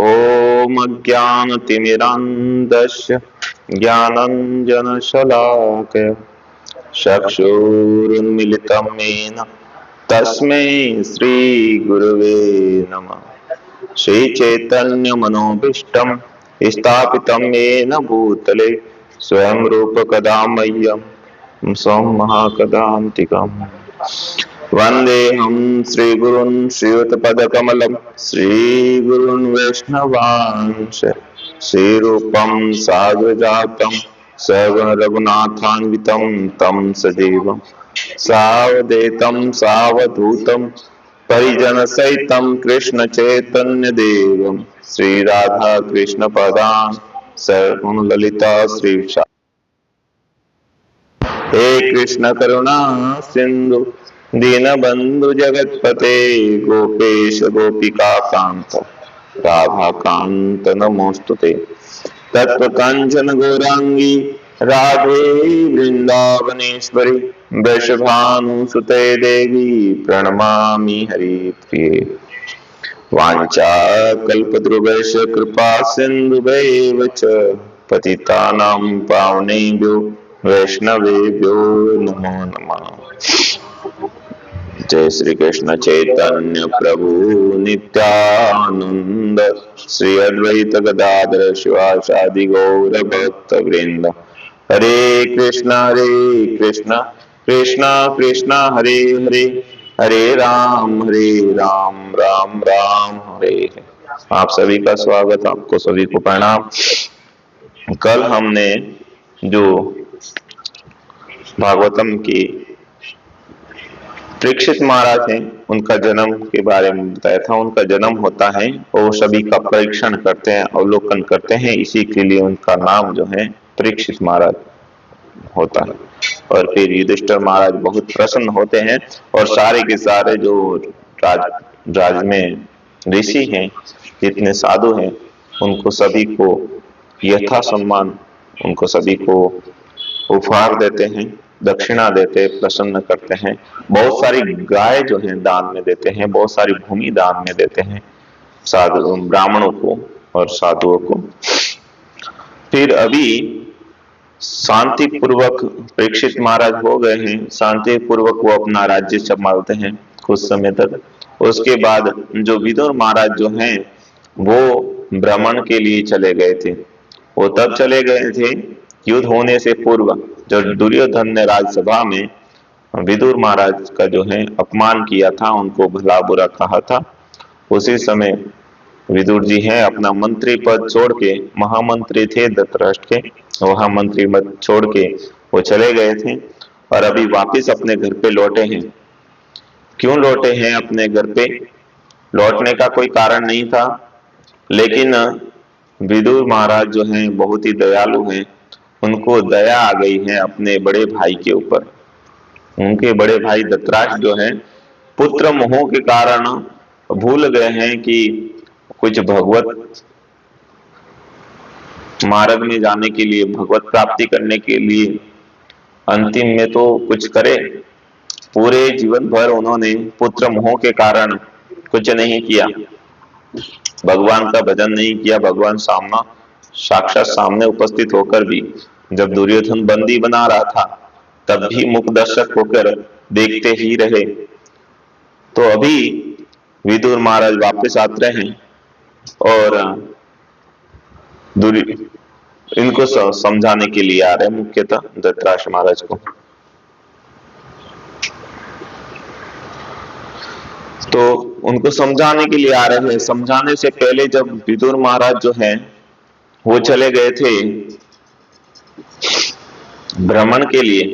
ॐ अज्ञानतिमिरान्धस्य ज्ञानाञ्जनशलाकया चक्षुरुन्मीलितं येन तस्मै श्रीगुरवे नमः। श्रीचैतन्यमनोभीष्टं स्थापितं येन भूतले स्वयं रूपकदा मह्यं स्वं महाकदान्तिकम्। वन्देऽहं श्रीगुरुन् श्रीयुतपदकमलं श्रीगुरुन् वैष्णवांश श्रीरूपं साग्रजातं सगुण रघुनाथान्वितं तं सजीवं सावधूतं सावधूतं परिजनसहितं कृष्ण चैतन्य देवं श्रीराधा कृष्ण पदान् सगुण ललिता श्रीविशाल। हे कृष्ण करुणा सिंधु दीनबंधु जगतपते गोपेश गोपिका कांत राधा कांत नमोस्तुते। तत्व कांचन गौरांगी राधे वृंदावनेश्वरी वृषभानुसुते देवी प्रणमामि हरिप्रिये। वाञ्छा कल्पद्रुवैश्च कृपा सिन्धुभैव च पतितानां पावनेभ्यो वैष्णवेभ्यो नमो नमः। जय श्री कृष्ण चैतन्य प्रभु नित्यानंद श्री अद्वैत गदाधर शिवासादि गौर भक्त वृंद। हरे कृष्ण कृष्ण कृष्ण हरे हरे हरे राम राम राम हरे हरे। आप सभी का स्वागत, आपको सभी को प्रणाम। कल हमने जो भागवतम की परीक्षित महाराज हैं उनका जन्म के बारे में बताया था। उनका जन्म होता है और सभी का परीक्षण करते हैं, अवलोकन करते हैं, इसी के लिए उनका नाम जो है परीक्षित महाराज होता है। और फिर युधिष्ठिर महाराज बहुत प्रसन्न होते हैं और सारे के सारे जो राज में ऋषि हैं, जितने साधु हैं, उनको सभी को यथा सम्मान उनको सभी को उपहार देते हैं, दक्षिणा देते, प्रसन्न करते हैं। बहुत सारी गाय जो है दान में देते हैं, बहुत सारी भूमि दान में देते हैं साधु ब्राह्मणों को और साधुओं को। फिर अभी शांति पूर्वक परीक्षित महाराज हो गए हैं, शांति पूर्वक वो अपना राज्य संभालते हैं कुछ समय तक। उसके बाद जो विदुर महाराज जो हैं वो भ्रमण के लिए चले गए थे। वो तब चले गए थे युद्ध होने से पूर्व, जब दुर्योधन ने राजसभा में विदुर महाराज का जो है अपमान किया था, उनको भला बुरा कहा था। उसी समय विदुर जी हैं अपना मंत्री पद छोड़ के, महामंत्री थे धृतराष्ट्र के, वहां मंत्री पद छोड़ के वो चले गए थे और अभी वापस अपने घर पे लौटे हैं। क्यों लौटे हैं अपने घर पे? लौटने का कोई कारण नहीं था, लेकिन विदुर महाराज जो हैं बहुत ही दयालु हैं। उनको दया आ गई है अपने बड़े भाई के ऊपर। उनके बड़े भाई धृतराष्ट्र जो है पुत्र मोह के कारण भूल गए हैं कि कुछ भगवत मार्ग में जाने के लिए, भगवत प्राप्ति करने के लिए अंतिम में तो कुछ करे। पूरे जीवन भर उन्होंने पुत्र मोह के कारण कुछ नहीं किया, भगवान का भजन नहीं किया। भगवान साक्षात सामने उपस्थित होकर भी जब दुर्योधन बंदी बना रहा था तब भी मुख दर्शक होकर देखते ही रहे। तो अभी विदुर महाराज वापस आते हैं और इनको समझाने के लिए आ रहे हैं, मुख्यतः धृतराष्ट्र महाराज को। तो उनको समझाने के लिए आ रहे हैं। समझाने से पहले जब विदुर महाराज जो है वो चले गए थे भ्रमण के लिए,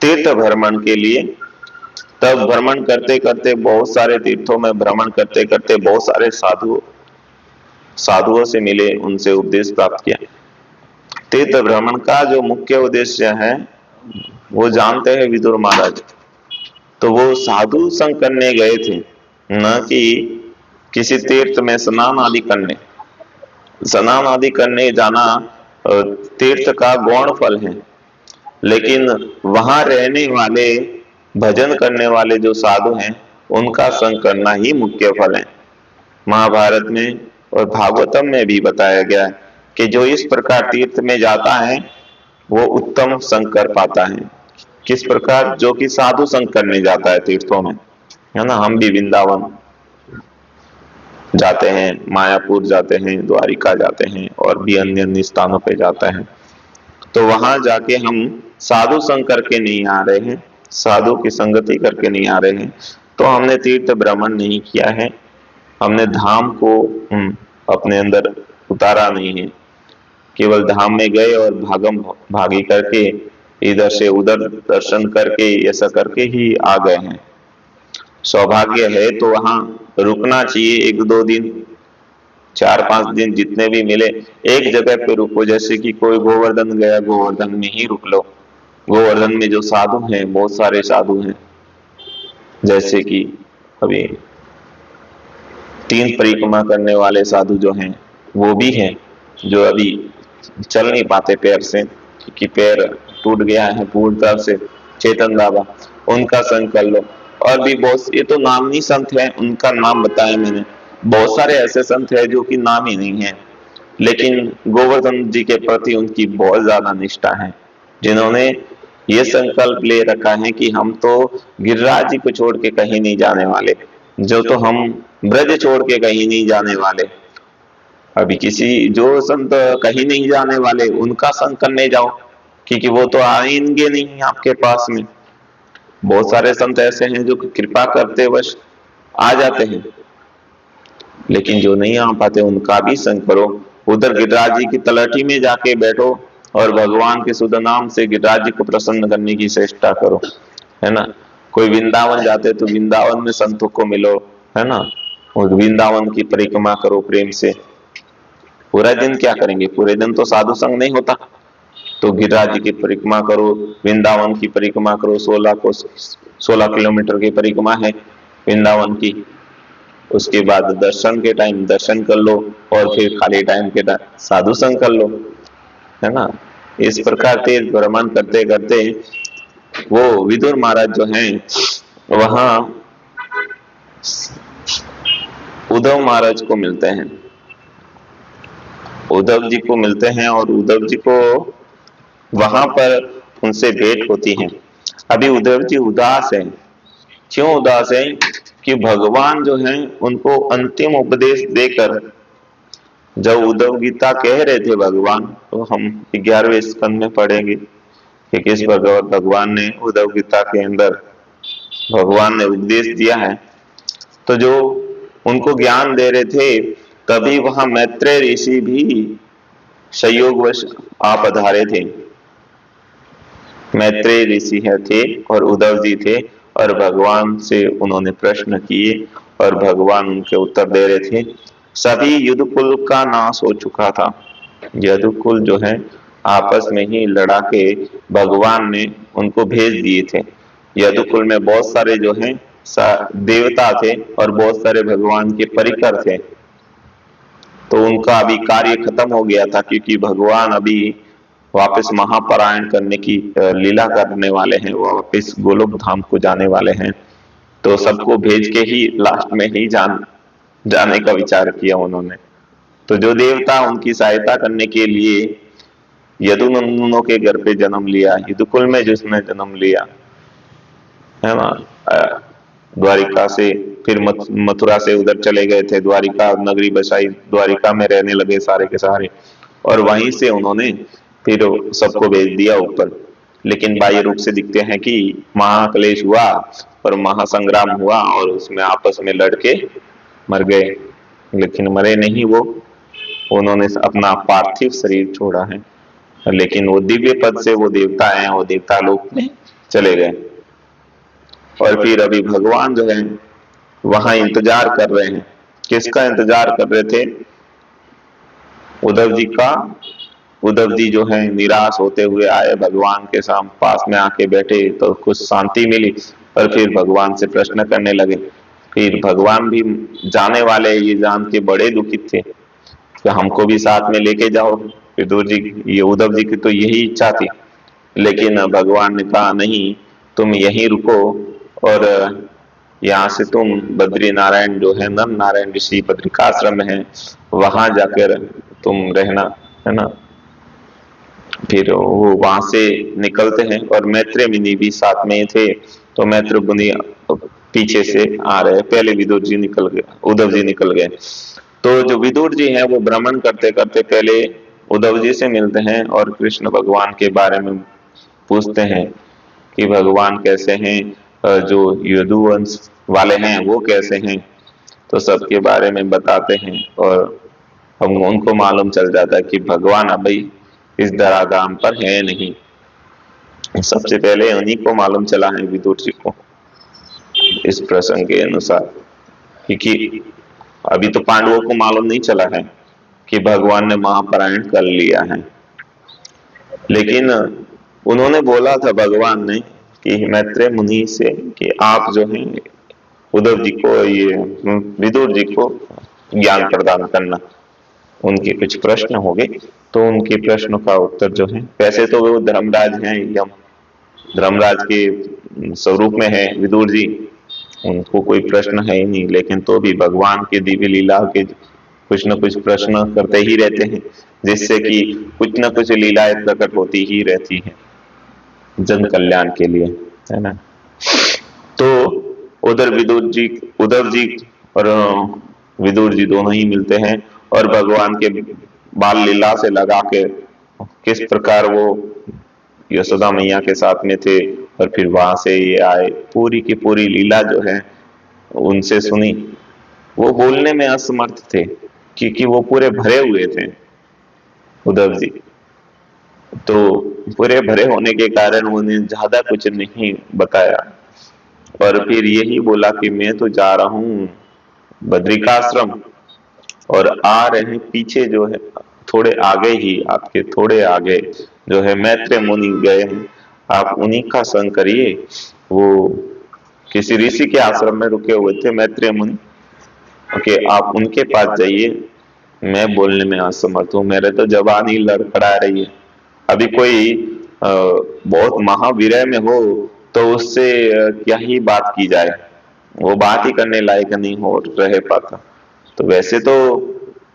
तीर्थ भ्रमण के लिए, तब भ्रमण करते करते, बहुत सारे तीर्थों में भ्रमण करते करते बहुत सारे साधुओं से मिले, उनसे उपदेश प्राप्त किया। तीर्थ भ्रमण का जो मुख्य उद्देश्य है वो जानते हैं विदुर महाराज। तो वो साधु संग करने गए थे, न कि किसी तीर्थ में स्नान आदि करने। स्नान आदि करने जाना तीर्थ का गौण फल है, लेकिन वहां रहने वाले, भजन करने वाले जो साधु हैं उनका संग करना ही मुख्य फल है। महाभारत में और भागवतम में भी बताया गया है कि जो इस प्रकार तीर्थ में जाता है वो उत्तम संग कर पाता है। किस प्रकार? जो कि साधु संग करने जाता है तीर्थों में, है ना। हम भी वृंदावन जाते हैं, मायापुर जाते हैं, द्वारिका जाते हैं और भी अन्य अन्य स्थानों पे जाते हैं। तो वहां जाके हम साधु संग करके नहीं आ रहे हैं, साधु की संगति करके नहीं आ रहे हैं, तो हमने तीर्थ भ्रमण नहीं किया है, हमने धाम को अपने अंदर उतारा नहीं है। केवल धाम में गए और भागम भागी करके इधर से उधर दर्शन करके ऐसा करके ही आ गए हैं। सौभाग्य है तो वहां रुकना चाहिए, 1-2 दिन, 4-5 दिन जितने भी मिले एक जगह पे रुको। जैसे कि कोई गोवर्धन गया, गोवर्धन में ही रुक लो। गोवर्धन में जो साधु हैं, बहुत सारे साधु हैं, जैसे कि अभी 3 परिक्रमा करने वाले साधु जो हैं वो भी हैं, जो अभी चल नहीं पाते पैर से, क्योंकि पैर टूट गया है पूर्ण तरह से। चेतन बाबा, उनका संग कर लो। और भी बहुत, ये तो नामी संत है, उनका नाम बताया मैंने। बहुत सारे ऐसे संत है जो कि नाम ही नहीं है, लेकिन गोवर्धन जी के प्रति उनकी बहुत ज्यादा निष्ठा है, जिन्होंने ये संकल्प ले रखा है कि हम तो गिरिराज जी को छोड़ के कहीं नहीं जाने वाले, जो तो हम ब्रज छोड़ के कहीं नहीं जाने वाले। अभी किसी जो संत कहीं नहीं जाने वाले उनका संग करने जाओ, क्योंकि वो तो आएंगे नहीं आपके पास में। बहुत सारे संत ऐसे हैं जो कृपा करते वश आ जाते हैं, लेकिन जो नहीं आ पाते उनका भी संग करो। उधर गिरिराज जी की तलहटी में जाके बैठो और भगवान के शुद्ध नाम से गिरिराज जी को प्रसन्न करने की चेष्टा करो, है ना। कोई वृंदावन जाते तो वृंदावन में संतों को मिलो, है ना, और वृंदावन की परिक्रमा करो प्रेम से। पूरा दिन क्या करेंगे? पूरे दिन तो साधु संग नहीं होता। तो गिरिराज जी की परिक्रमा करो, वृंदावन की परिक्रमा करो। 16 किलोमीटर की परिक्रमा है वृंदावन की। उसके बाद दर्शन के टाइम दर्शन कर लो और फिर खाली टाइम के टाइम साधु संग कर लो, है ना। इस प्रकार तीर्थ भ्रमण करते करते वो विदुर महाराज जो हैं वहां उद्धव महाराज को मिलते हैं, उद्धव जी को मिलते हैं और उद्धव जी को वहां पर उनसे भेंट होती है। अभी उद्धव जी उदास है। क्यों उदास है? कि भगवान जो है उनको अंतिम उपदेश देकर, जब उद्धव गीता कह रहे थे भगवान, तो हम 11वें स्कंद में पढ़ेंगे कि किस भगवान ने उद्धव गीता के अंदर भगवान ने उपदेश दिया है। तो जो उनको ज्ञान दे रहे थे, तभी वहां मैत्रेय ऋषि भी संयोगवश आ पधारे थे। मैत्रेय ऋषि है थे और उद्धव जी थे, और भगवान से उन्होंने प्रश्न किए और भगवान उनके उत्तर दे रहे थे। सभी युद्धकुल का नाश हो चुका था। युद्धकुल जो है आपस में ही लड़ा के भगवान ने उनको भेज दिए थे। युद्धकुल में बहुत सारे जो हैं देवता थे और बहुत सारे भगवान के परिकर थे। तो उनका अभी कार्य खत्म हो गया था, क्योंकि भगवान अभी वापस महापरायण करने की लीला करने वाले हैं, वापस गोलोक धाम को जाने वाले हैं। तो सबको भेज के ही लास्ट में ही जाने का विचार किया उन्होंने। तो जो देवता उनकी सहायता करने के लिए यदुनंदनों के घर पे जन्म लिया, यदुकुल में जिसने जन्म लिया, है ना, द्वारिका से फिर मथुरा से उधर चले गए थे, द्वारिका नगरी बसाई, द्वारिका में रहने लगे सारे के सारे, और वहीं से उन्होंने फिर सबको भेज दिया ऊपर। लेकिन बाह्य रूप से दिखते हैं कि महाक्लेश हुआ और महासंग्राम हुआ और उसमें आपस में लड़के मर गए, लेकिन मरे नहीं वो, उन्होंने अपना पार्थिव शरीर छोड़ा है। लेकिन वो दिव्य पद से वो देवता हैं, वो देवता लोक में चले गए। और फिर अभी भगवान जो है वहां इंतजार कर रहे हैं। किसका इंतजार कर रहे थे? उद्धव जी का। उद्धव जी जो है निराश होते हुए आए, भगवान के पास में आके बैठे तो कुछ शांति मिली, और फिर भगवान से प्रश्न करने लगे। फिर भगवान भी जाने वाले ये जान के बड़े दुखित थे कि हमको भी साथ में लेके जाओ। विदुर जी, ये उद्धव जी की तो यही इच्छा थी, लेकिन भगवान ने कहा नहीं, तुम यहीं रुको और यहाँ से तुम बद्री नारायण जो है नर नारायण ऋषि बद्रिकाश्रम है, वहां जाकर तुम रहना, है ना। फिर वो वहां से निकलते हैं और मैत्रेय मुनि भी साथ में थे। तो मैत्रेय मुनि पीछे से आ रहे, पहले विदुर जी निकल गए, उद्धव जी निकल गए। तो जो विदुर जी हैं वो भ्रमण करते करते पहले उद्धव जी से मिलते हैं और कृष्ण भगवान के बारे में पूछते हैं कि भगवान कैसे हैं, जो यदुवंश वाले हैं वो कैसे हैं। तो सबके बारे में बताते हैं और हम उनको मालूम चल जाता है कि भगवान अभी इस धराधाम पर है नहीं। सबसे पहले उन्हीं को मालूम चला है, विदुर जी को, इस प्रसंग के अनुसार, क्योंकि अभी तो पांडवों को मालूम नहीं चला है कि भगवान ने महापरायण कर लिया है। लेकिन उन्होंने बोला था भगवान ने कि मैत्रेय मुनि से कि आप जो है उद्धव जी को, ये विदुर जी को ज्ञान प्रदान करना। उनके कुछ प्रश्न हो गए तो उनके प्रश्नों का उत्तर जो है, वैसे तो वो धर्मराज हैं, यम धर्मराज के स्वरूप में है विदुर जी, उनको कोई प्रश्न है ही नहीं, लेकिन तो भी भगवान के दिव्य लीला के कुछ न कुछ प्रश्न करते ही रहते हैं, जिससे कि कुछ न कुछ लीलाएं प्रकट होती ही रहती हैं जन कल्याण के लिए, है ना। तो उधर उद्धव जी और विदुर जी दोनों ही मिलते हैं और भगवान के बाल लीला से लगा के किस प्रकार वो यशोदा मैया के साथ में थे और फिर वहां से ये आए, पूरी की पूरी लीला जो है उनसे सुनी। वो बोलने में असमर्थ थे क्योंकि वो पूरे भरे हुए थे उद्धव जी। तो पूरे भरे होने के कारण उन्हें ज्यादा कुछ नहीं बताया और फिर यही बोला कि मैं तो जा रहा हूँ बद्रिकाश्रम और आ रहे हैं पीछे जो है थोड़े आगे ही, आपके थोड़े आगे जो है मैत्रेय मुनि गए हैं, आप उन्हीं का संग करिए। वो किसी ऋषि के आश्रम में रुके हुए थे मैत्रेय मुनि, ओके, आप उनके पास जाइए। मैं बोलने में असमर्थ हूँ, मेरे तो जबान ही लड़खड़ा रही है। अभी कोई बहुत महावीर में हो तो उससे क्या ही बात की जाए, वो बात ही करने लायक नहीं हो रह पाता। तो वैसे तो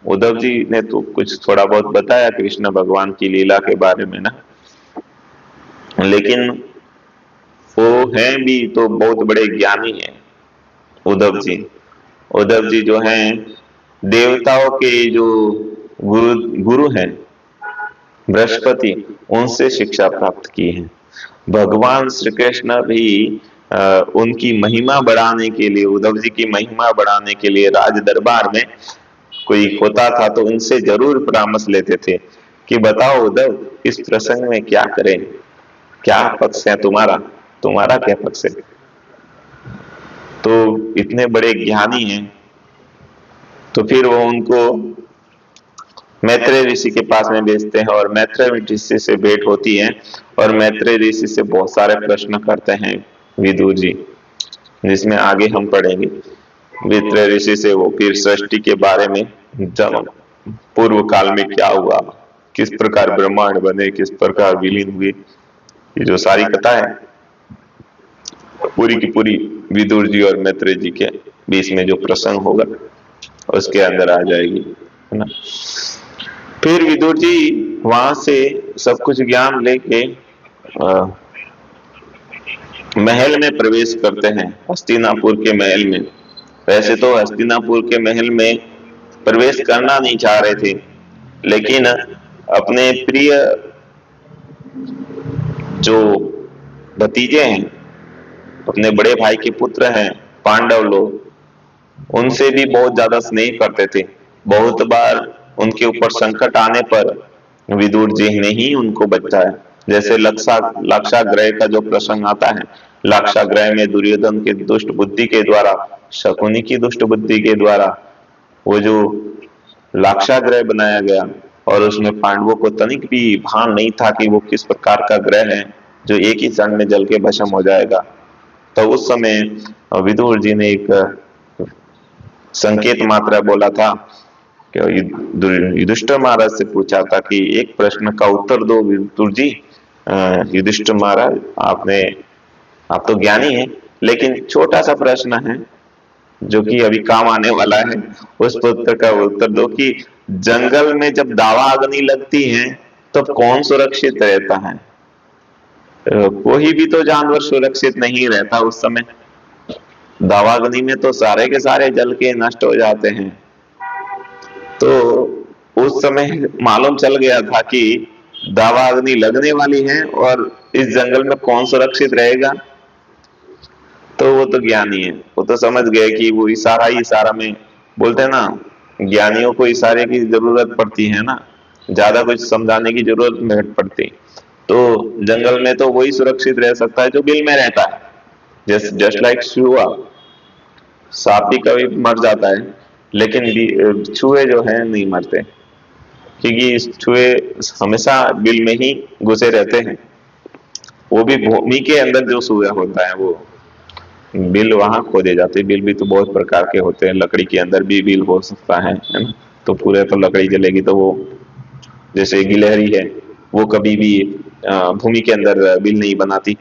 उद्धव जी ने तो कुछ थोड़ा बहुत बताया कृष्ण भगवान की लीला के बारे में ना, लेकिन वो हैं भी तो बहुत बड़े ज्ञानी हैं उद्धव जी। उद्धव जी जो हैं देवताओं के जो गुरु हैं बृहस्पति, उनसे शिक्षा प्राप्त की है। भगवान श्री कृष्ण भी उनकी महिमा बढ़ाने के लिए, उद्धव जी की महिमा बढ़ाने के लिए राज दरबार में कोई होता था तो उनसे जरूर परामर्श लेते थे कि बताओ उद्धव इस प्रसंग में क्या करें, क्या पक्ष है तुम्हारा, तुम्हारा क्या पक्ष है। तो इतने बड़े ज्ञानी हैं। तो फिर वो उनको मैत्रेय ऋषि के पास में भेजते हैं और मैत्रेय ऋषि से भेंट होती है और मैत्रेय ऋषि से बहुत सारे प्रश्न करते हैं विदुर जी, जिसमें आगे हम पढ़ेंगे। मैत्रेय ऋषि से वो फिर सृष्टि के बारे में, जब पूर्व काल में क्या हुआ, किस प्रकार ब्रह्मांड बने, किस प्रकार विलीन हुए, ये जो सारी कथा है पूरी की पूरी विदुर जी और मैत्रेय जी के बीच में जो प्रसंग होगा उसके अंदर आ जाएगी, है ना। फिर विदुर जी वहां से सब कुछ ज्ञान लेके महल में प्रवेश करते हैं, हस्तिनापुर के महल में। वैसे तो हस्तिनापुर के महल में प्रवेश करना नहीं चाह रहे थे, लेकिन अपने प्रिय जो भतीजे हैं, अपने बड़े भाई के पुत्र हैं पांडव लोग, उनसे भी बहुत ज्यादा स्नेह करते थे। बहुत बार उनके ऊपर संकट आने पर विदुर जी ने ही उनको बचाया। जैसे लाक्षागृह का जो प्रसंग आता है, लाक्षागृह में दुर्योधन के दुष्ट बुद्धि के द्वारा, शकुनी की दुष्ट बुद्धि के द्वारा वो जो लाक्षागृह बनाया गया और उसमें पांडवों को तनिक भी भान नहीं था कि वो किस प्रकार का ग्रह है जो एक ही क्षण में जल के भस्म हो जाएगा। तो उस समय विदुर जी ने एक संकेत मात्रा बोला था कि युधिष्ठिर महाराज से पूछा था कि एक प्रश्न का उत्तर दो विदुर जी। युधिष्ठिर महाराज, आप तो ज्ञानी हैं, लेकिन छोटा सा प्रश्न है जो कि अभी काम आने वाला है, उस उत्तर का उत्तर दो कि जंगल में जब दावा अग्नि लगती है तो कौन सुरक्षित रहता है? कोई भी तो जानवर सुरक्षित नहीं रहता उस समय। दावाग्नि में तो सारे के सारे जल के नष्ट हो जाते हैं। तो उस समय मालूम चल गया था कि दावाग्नि लगने वाली है और इस जंगल में कौन सुरक्षित रहेगा। तो वो तो ज्ञानी है, वो तो समझ गए कि वो इशारा ही इशारा में, बोलते हैं ना ज्ञानियों को इशारे की जरूरत पड़ती है ना, ज्यादा कुछ समझाने की जरूरत नहीं पड़ती। तो जंगल में तो वही सुरक्षित रह सकता है जो बिल में रहता है। जस्ट लाइक चूहा, सांप भी कभी मर जाता है लेकिन चूहे जो है नहीं मरते, क्योंकि चूहे हमेशा बिल में ही घुसे रहते हैं। वो भी भूमि के अंदर जो चूहा होता है वो बिल वहां खोदे जाते हैं। बिल भी तो बहुत प्रकार के होते हैं, लकड़ी के अंदर भी बिल हो सकता है ना। तो पूरे तो लकड़ी जलेगी तो वो, जैसे गिलहरी है वो कभी भी भूमि के अंदर बिल नहीं बनाती,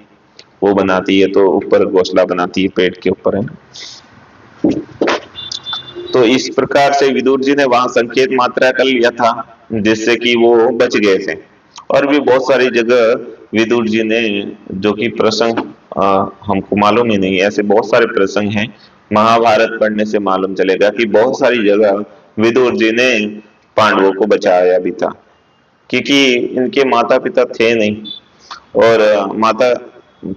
वो बनाती है तो ऊपर घोंसला बनाती है पेड़ के ऊपर, है ना। तो इस प्रकार से विदुर जी ने वहां संकेत मात्रा कर लिया था जिससे कि वो बच गए थे। और भी बहुत सारी जगह विदुर जी ने, जो कि प्रसंग हमको मालूम ही नहीं, ऐसे बहुत सारे प्रसंग हैं। महाभारत पढ़ने से मालूम चलेगा कि बहुत सारी जगह विदुर जी ने पांडवों को बचाया भी था, क्योंकि इनके माता पिता थे नहीं। और माता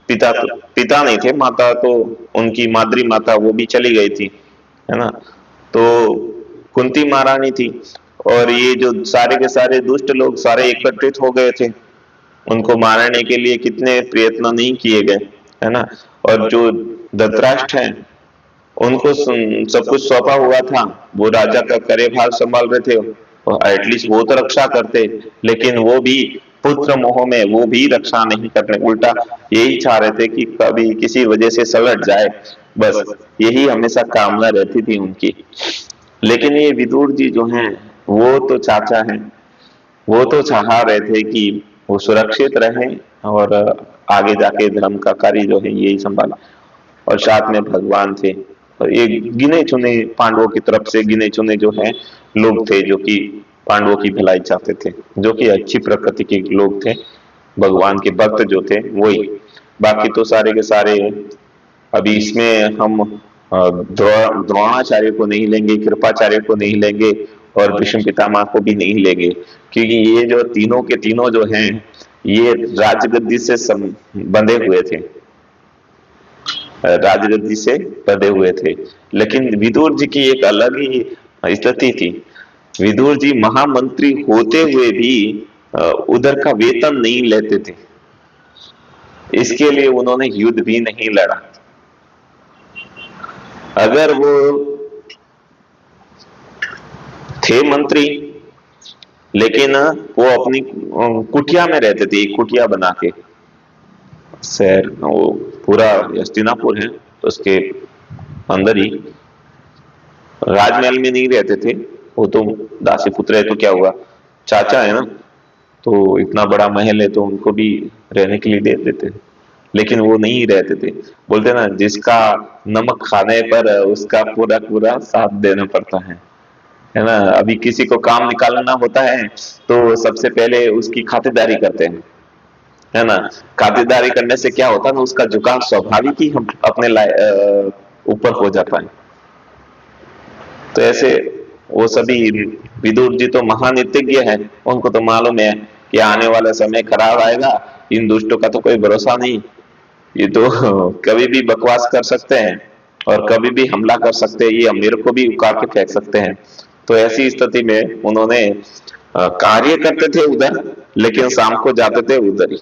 पिता पिता नहीं थे, माता तो उनकी माद्री माता वो भी चली गई थी, है ना। तो कुंती महारानी थी और ये जो सारे के सारे दुष्ट लोग सारे एकत्रित हो गए थे, उनको मारने के लिए कितने प्रयत्न नहीं किए गए, है ना। और जो धृतराष्ट्र है उनको सब कुछ सौंपा हुआ था, वो राजा का कार्यभार संभाल रहे थे, एटलीस्ट वो तो रक्षा करते, लेकिन वो भी पुत्र मोह में वो भी रक्षा नहीं करने, उल्टा यही चाह रहे थे कि कभी किसी वजह से सलट जाए, बस यही हमेशा कामना रहती थी उनकी। लेकिन ये विदुर जी जो हैं वो तो चाचा हैं, वो तो चाह रहे थे कि वो सुरक्षित रहे और आगे जाके धर्म का कार्य जो है यही संभाला। और साथ में भगवान थे और ये गिने चुने पांडवों की तरफ से गिने चुने जो है लोग थे जो कि पांडवों की भलाई चाहते थे, जो कि अच्छी प्रकृति के लोग थे, भगवान के भक्त जो थे वही। बाकी तो सारे के सारे, अभी इसमें हम द्रोणाचार्य को नहीं लेंगे, कृपाचार्य को नहीं लेंगे और भीष्म पितामह को भी नहीं लेंगे, क्योंकि ये जो तीनों के तीनों जो हैं ये राजगद्दी से बंधे हुए थे, राजगद्दी से बंधे हुए थे। लेकिन विदुर जी की एक अलग ही स्थिति थी। विदुर जी महामंत्री होते हुए भी उधर का वेतन नहीं लेते थे, इसके लिए उन्होंने युद्ध भी नहीं लड़ा। अगर वो थे मंत्री लेकिन वो अपनी कुटिया में रहते थे, एक कुटिया बना के, शहर वो पूरा हस्तिनापुर है तो उसके अंदर ही, राजमहल में नहीं रहते थे वो, तो दासी पुत्र है तो क्या हुआ, चाचा है ना, तो इतना बड़ा महल है तो उनको भी रहने के लिए दे देते, लेकिन वो नहीं रहते थे। बोलते ना जिसका नमक खाने पर उसका पूरा पूरा साथ देना पड़ता है ना। अभी किसी को काम निकालना होता है तो सबसे पहले उसकी खातिरदारी करते हैं, है ना। खातिरदारी करने से क्या होता है ना, उसका झुकाव स्वाभाविक ही हम अपने ऊपर हो जाता है। तो ऐसे वो सभी, विदुर जी तो महानीतिज्ञ है, उनको तो मालूम है कि आने वाला समय खराब आएगा, इन दुष्टों का तो कोई भरोसा नहीं, ये तो कभी भी बकवास कर सकते हैं और कभी भी हमला कर सकते हैं, ये मेरे को भी उखाड़ के फेंक सकते हैं। तो ऐसी स्थिति में उन्होंने कार्य करते थे उधर, लेकिन शाम को जाते थे उधर ही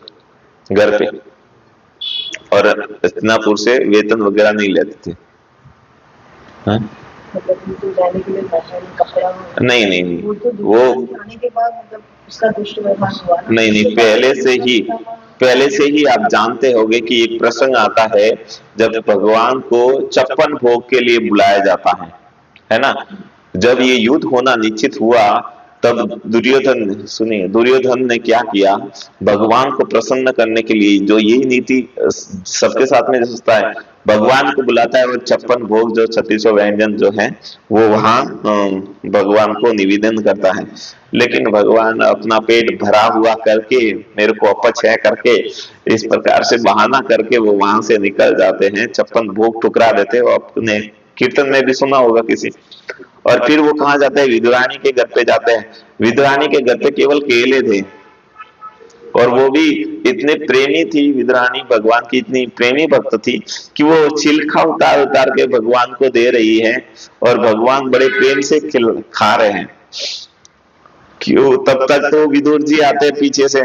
घर पे, और हस्तिनापुर से वेतन वगैरह नहीं लेते थे। हाँ? नहीं नहीं नहीं, वो नहीं नहीं, पहले से ही आप जानते होंगे कि एक प्रसंग आता है जब भगवान को 56 भोग के लिए बुलाया जाता है ना। जब ये युद्ध होना निश्चित हुआ तब दुर्योधन, सुनिए, दुर्योधन ने क्या किया, भगवान को प्रसन्न करने के लिए, जो यही नीति सबके साथ में सोचता है, भगवान को बुलाता है और 56 भोग जो 36 व्यंजन जो है वो वहां भगवान को निवेदन करता है। लेकिन भगवान अपना पेट भरा हुआ करके, मेरे को अपच है करके, इस प्रकार से बहाना करके वो वहां से निकल जाते हैं, 56 भोग ठुकरा देते हैं। अपने कीर्तन में भी सुना होगा किसी। और फिर वो कहाँ जाते हैं, विदुरानी के घर पे जाते हैं। विदुरानी के घर पे केवल केले थे, और वो भी इतने प्रेमी थी विदुरानी, भगवान की इतनी प्रेमी भक्त थी कि वो छिलका उतार उतार के भगवान को दे रही है, और भगवान बड़े प्रेम से खा रहे हैं। क्यों, तब तक तो विदुर जी आते हैं पीछे से,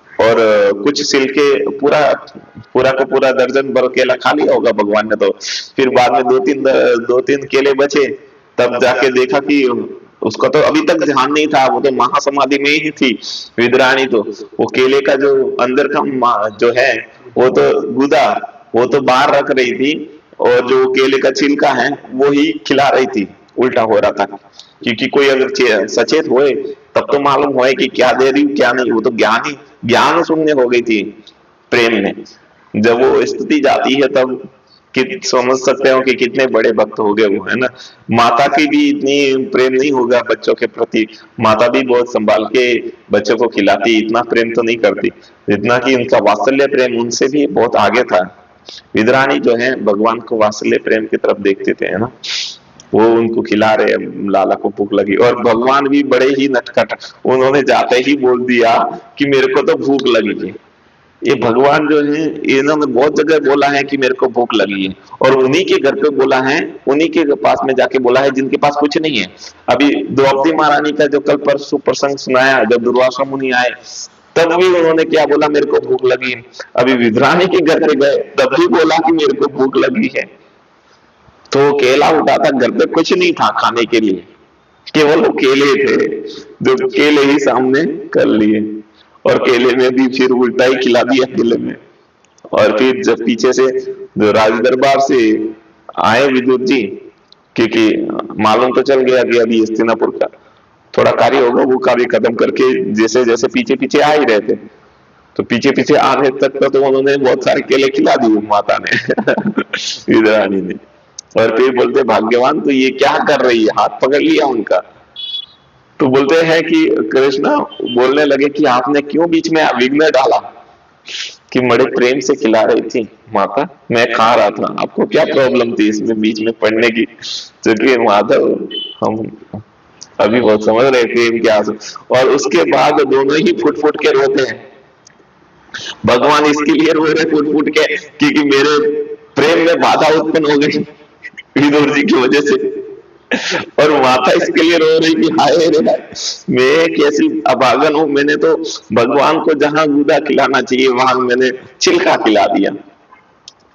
और कुछ छिलके, पूरा पूरा का पूरा दर्जन भर केला खा लिया होगा भगवान ने। तो फिर बाद में दो तीन केले बचे, तब जाके देखा कि उसका तो अभी तक ध्यान नहीं था, वो तो महासमाधि में ही थी विदुरानी। तो वो केले का जो अंदर का जो है वो तो गुदा, वो तो बाहर रख रही थी, और जो केले का छिलका है वो ही खिला रही थी। उल्टा हो रहा था, क्योंकि कोई अगर सचेत होए तब तो मालूम होए कि क्या दे रही क्या नहीं। वो तो ज्ञान शून्य हो गई थी प्रेम में। जब वो स्तुति जाती है तब समझ सकते हो कि कितने बड़े भक्त हो गए वो, है ना। माता की भी इतनी प्रेम नहीं होगा बच्चों के प्रति, माता भी बहुत संभाल के बच्चों को खिलाती, इतना प्रेम तो नहीं करती जितना कि उनका वात्सल्य प्रेम उनसे भी बहुत आगे था। विदुरानी जो है भगवान को वात्सल्य प्रेम की तरफ देखते थे, है ना। वो उनको खिला रहे, लाला को भूख लगी, और भगवान भी बड़े ही नटखट, उन्होंने जाते ही बोल दिया कि मेरे को तो भूख लगी है। ये भगवान जो है इन्होंने बहुत जगह बोला है कि मेरे को भूख लगी है, और उन्हीं के घर पे बोला है, उन्हीं के पास में जाके बोला है जिनके पास कुछ नहीं है। अभी द्रौपदी महारानी का जो कल परसों प्रसंग सुनाया, जब दुर्वासा मुनि आए तब भी उन्होंने क्या बोला, मेरे को भूख लगी। अभी विदुरानी के घर पे गए तब भी बोला कि मेरे को भूख लगी है। तो केला उठाता, घर पे कुछ नहीं था खाने के लिए, केवल वो केले थे, जो केले ही सामने कर लिए, और केले में भी फिर उल्टा ही खिला दिया केले में। और फिर जब पीछे से जो राज दरबार से आए विदुर जी, क्योंकि मालूम तो चल गया कि अभी हस्तिनापुर का थोड़ा कार्य होगा, वो कार्य खत्म करके जैसे जैसे पीछे पीछे आ ही रहे थे, तो पीछे पीछे आने तक तो उन्होंने बहुत सारे केले खिला दिए माता ने विदुरानी ने। और फिर बोलते, भाग्यवान तो ये क्या कर रही है, हाथ पकड़ लिया उनका। तो बोलते हैं कि कृष्णा बोलने लगे कि आपने क्यों बीच में विघ्न डाला, कि बड़े प्रेम से खिला रही थी माता, मैं खा रहा था, आपको क्या प्रॉब्लम थी इसमें बीच में पड़ने की। क्योंकि माधव हम अभी बहुत समझ रहे प्रेम क्या। और उसके बाद दोनों ही फुट फुट के रोते हैं। भगवान इसके लिए रो रहे फुट फुट के, क्योंकि मेरे प्रेम में बाधा उत्पन्न हो गई विदुर जी की वजह से। और माता इसके लिए रो रही कि हाय रे हाय, मैं कैसी अभागन हूं, मैंने तो भगवान को जहां गुदा खिलाना चाहिए वहां मैंने छिलका खिला दिया।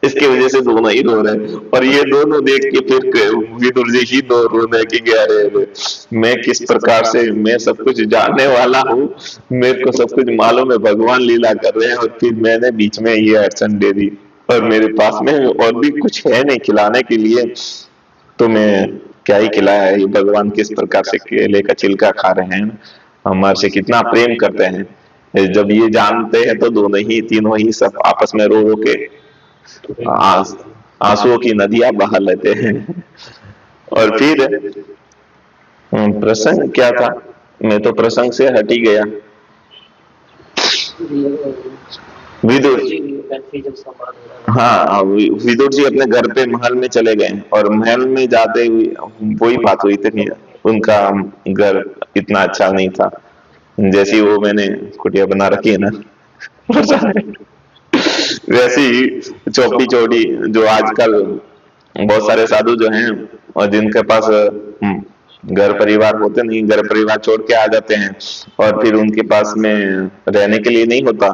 इसकी वजह से दोनों ही रो रहे। और ये दोनों देख के फिर विदुर जी ही दो रोने की कह रहे, मैं किस प्रकार से, मैं सब कुछ जानने वाला हूँ, मेरे को सब कुछ मालूम है, भगवान लीला कर रहे हैं, और फिर मैंने बीच में ये अड़चन दे दी, और मेरे पास में और भी कुछ है नहीं खिलाने के लिए, तो मैं क्या ही खिलाया है। ये भगवान किस प्रकार से केले का छिलका खा रहे हैं, हमारे से कितना प्रेम करते हैं। जब ये जानते हैं तो दोनों ही तीनों ही सब आपस में रो रो के आंसुओं की नदियां बहा लेते हैं। और फिर प्रसंग क्या था, मैं तो प्रसंग से हट ही गया। विदुर, हाँ, विदुर जी अपने घर पे महल में चले गए, और महल में जाते हुए वही बात हुई थी, उनका घर इतना अच्छा नहीं था, जैसी वो मैंने कुटिया बना रखी है ना वैसी चौपड़ी चौड़ी, जो आजकल बहुत सारे साधु जो हैं और जिनके पास घर परिवार होते नहीं, घर परिवार छोड़ के आ जाते हैं, और फिर उनके पास में रहने के लिए नहीं होता,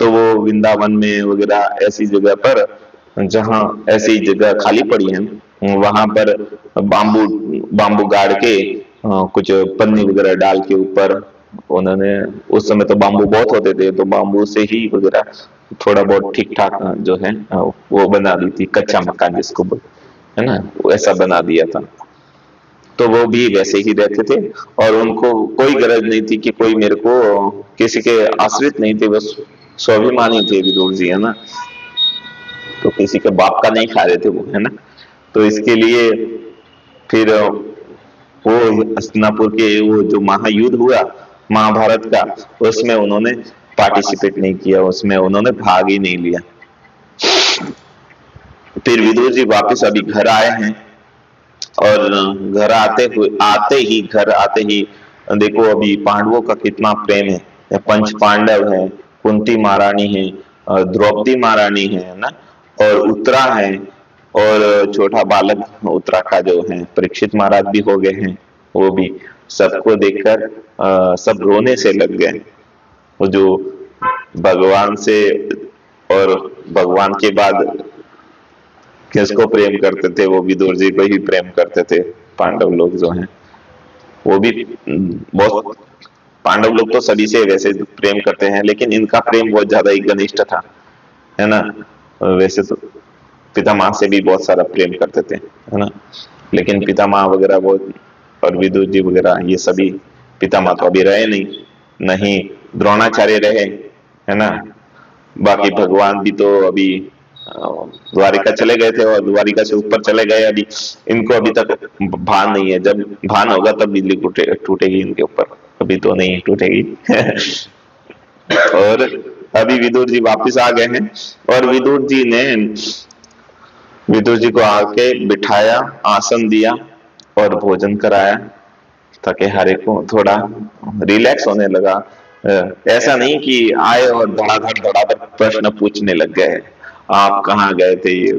तो वो वृंदावन में वगैरह ऐसी जगह पर, जहां ऐसी जगह खाली पड़ी है, वहां पर बांबू गाड़ के कुछ पन्नी वगैरह डाल के ऊपर उन्होंने, उस समय तो बांबू बहुत होते थे, तो बांबू से ही वगैरह थोड़ा बहुत ठीक ठाक जो है वो बना दी थी, कच्चा मकान जिसको है ना, वो ऐसा बना दिया था। तो वो भी वैसे ही रहते थे और उनको कोई गरज नहीं थी कि कोई मेरे को, किसी के आश्रित नहीं थे, बस स्वाभिमानी थे विदुर जी, है ना। तो किसी के बाप का नहीं खा रहे थे वो, है ना। तो इसके लिए फिर वो हस्तिनापुर के वो जो महायुद्ध हुआ महाभारत का, उसमें उन्होंने पार्टिसिपेट नहीं किया, उसमें उन्होंने भाग ही नहीं लिया। फिर विदुर जी वापस अभी घर आए हैं और घर घर आते ही देखो अभी पांडवों का कितना प्रेम है। पंच पांडव है, कुंती महारानी है, द्रौपदी महारानी है ना, और उत्तरा है, और छोटा बालक उत्तरा का जो है परीक्षित महाराज भी हो गए हैं। वो भी सबको देखकर सब रोने से लग गए। वो जो भगवान से और भगवान के बाद किसको प्रेम करते थे, वो विदुर जी को ही प्रेम करते थे। पांडव लोग जो हैं वो भी बहुत, पांडव लोग तो सभी से वैसे प्रेम करते हैं, लेकिन इनका प्रेम बहुत ज्यादा ही घनिष्ठ था, है ना। वैसे तो पितामह से भी बहुत सारा प्रेम करते थे, है ना, लेकिन पितामह वगैरह बहुत, और विदुर जी वगैरह ये सभी, पितामह तो अभी रहे नहीं, नहीं द्रोणाचार्य रहे, है ना। बाकी भगवान भी तो अभी द्वारिका चले गए थे और द्वारिका से ऊपर चले गए। अभी इनको अभी तक भान नहीं है, जब भान होगा तब बिजली टूटेगी इनके ऊपर, अभी तो नहीं टूटेगी। और अभी विदुर जी वापस आ गए हैं और विदुर जी को आके बिठाया, आसन दिया और भोजन कराया, ताकि हारे को थोड़ा रिलैक्स होने लगा। ऐसा नहीं कि आए और धड़ाधड़ प्रश्न पूछने लग गए, आप कहाँ गए थे, ये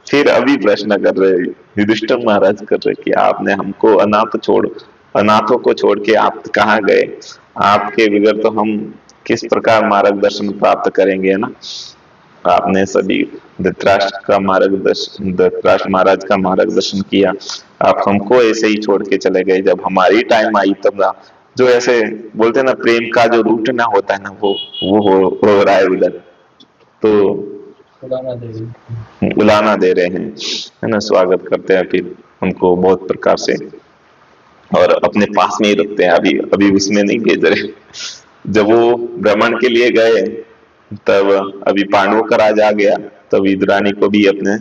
फिर अभी प्रश्न कर रहे, युधिष्ठिर महाराज कर रहे कि आपने हमको अनाथों को छोड़ के आप कहाँ गए, आपके बगैर तो हम किस प्रकार मार्गदर्शन प्राप्त करेंगे, है ना। आपने सभी धृतराष्ट्र महाराज का मार्गदर्शन किया, आप हमको ऐसे ही छोड़ के चले गए, जब हमारी टाइम आई तब ना। जो ऐसे बोलते हैं ना, प्रेम का जो रूट ना होता है ना, वो हो रहा है उधर। तो उलाना दे रहे हैं, है ना, स्वागत करते हैं फिर उनको बहुत प्रकार से, और अपने पास में ही रखते हैं, अभी अभी उसमें नहीं भेज रहे। जब वो भ्रमण के लिए गए तब अभी पांडवों का राज आ गया, तब इंद्राणी को भी अपने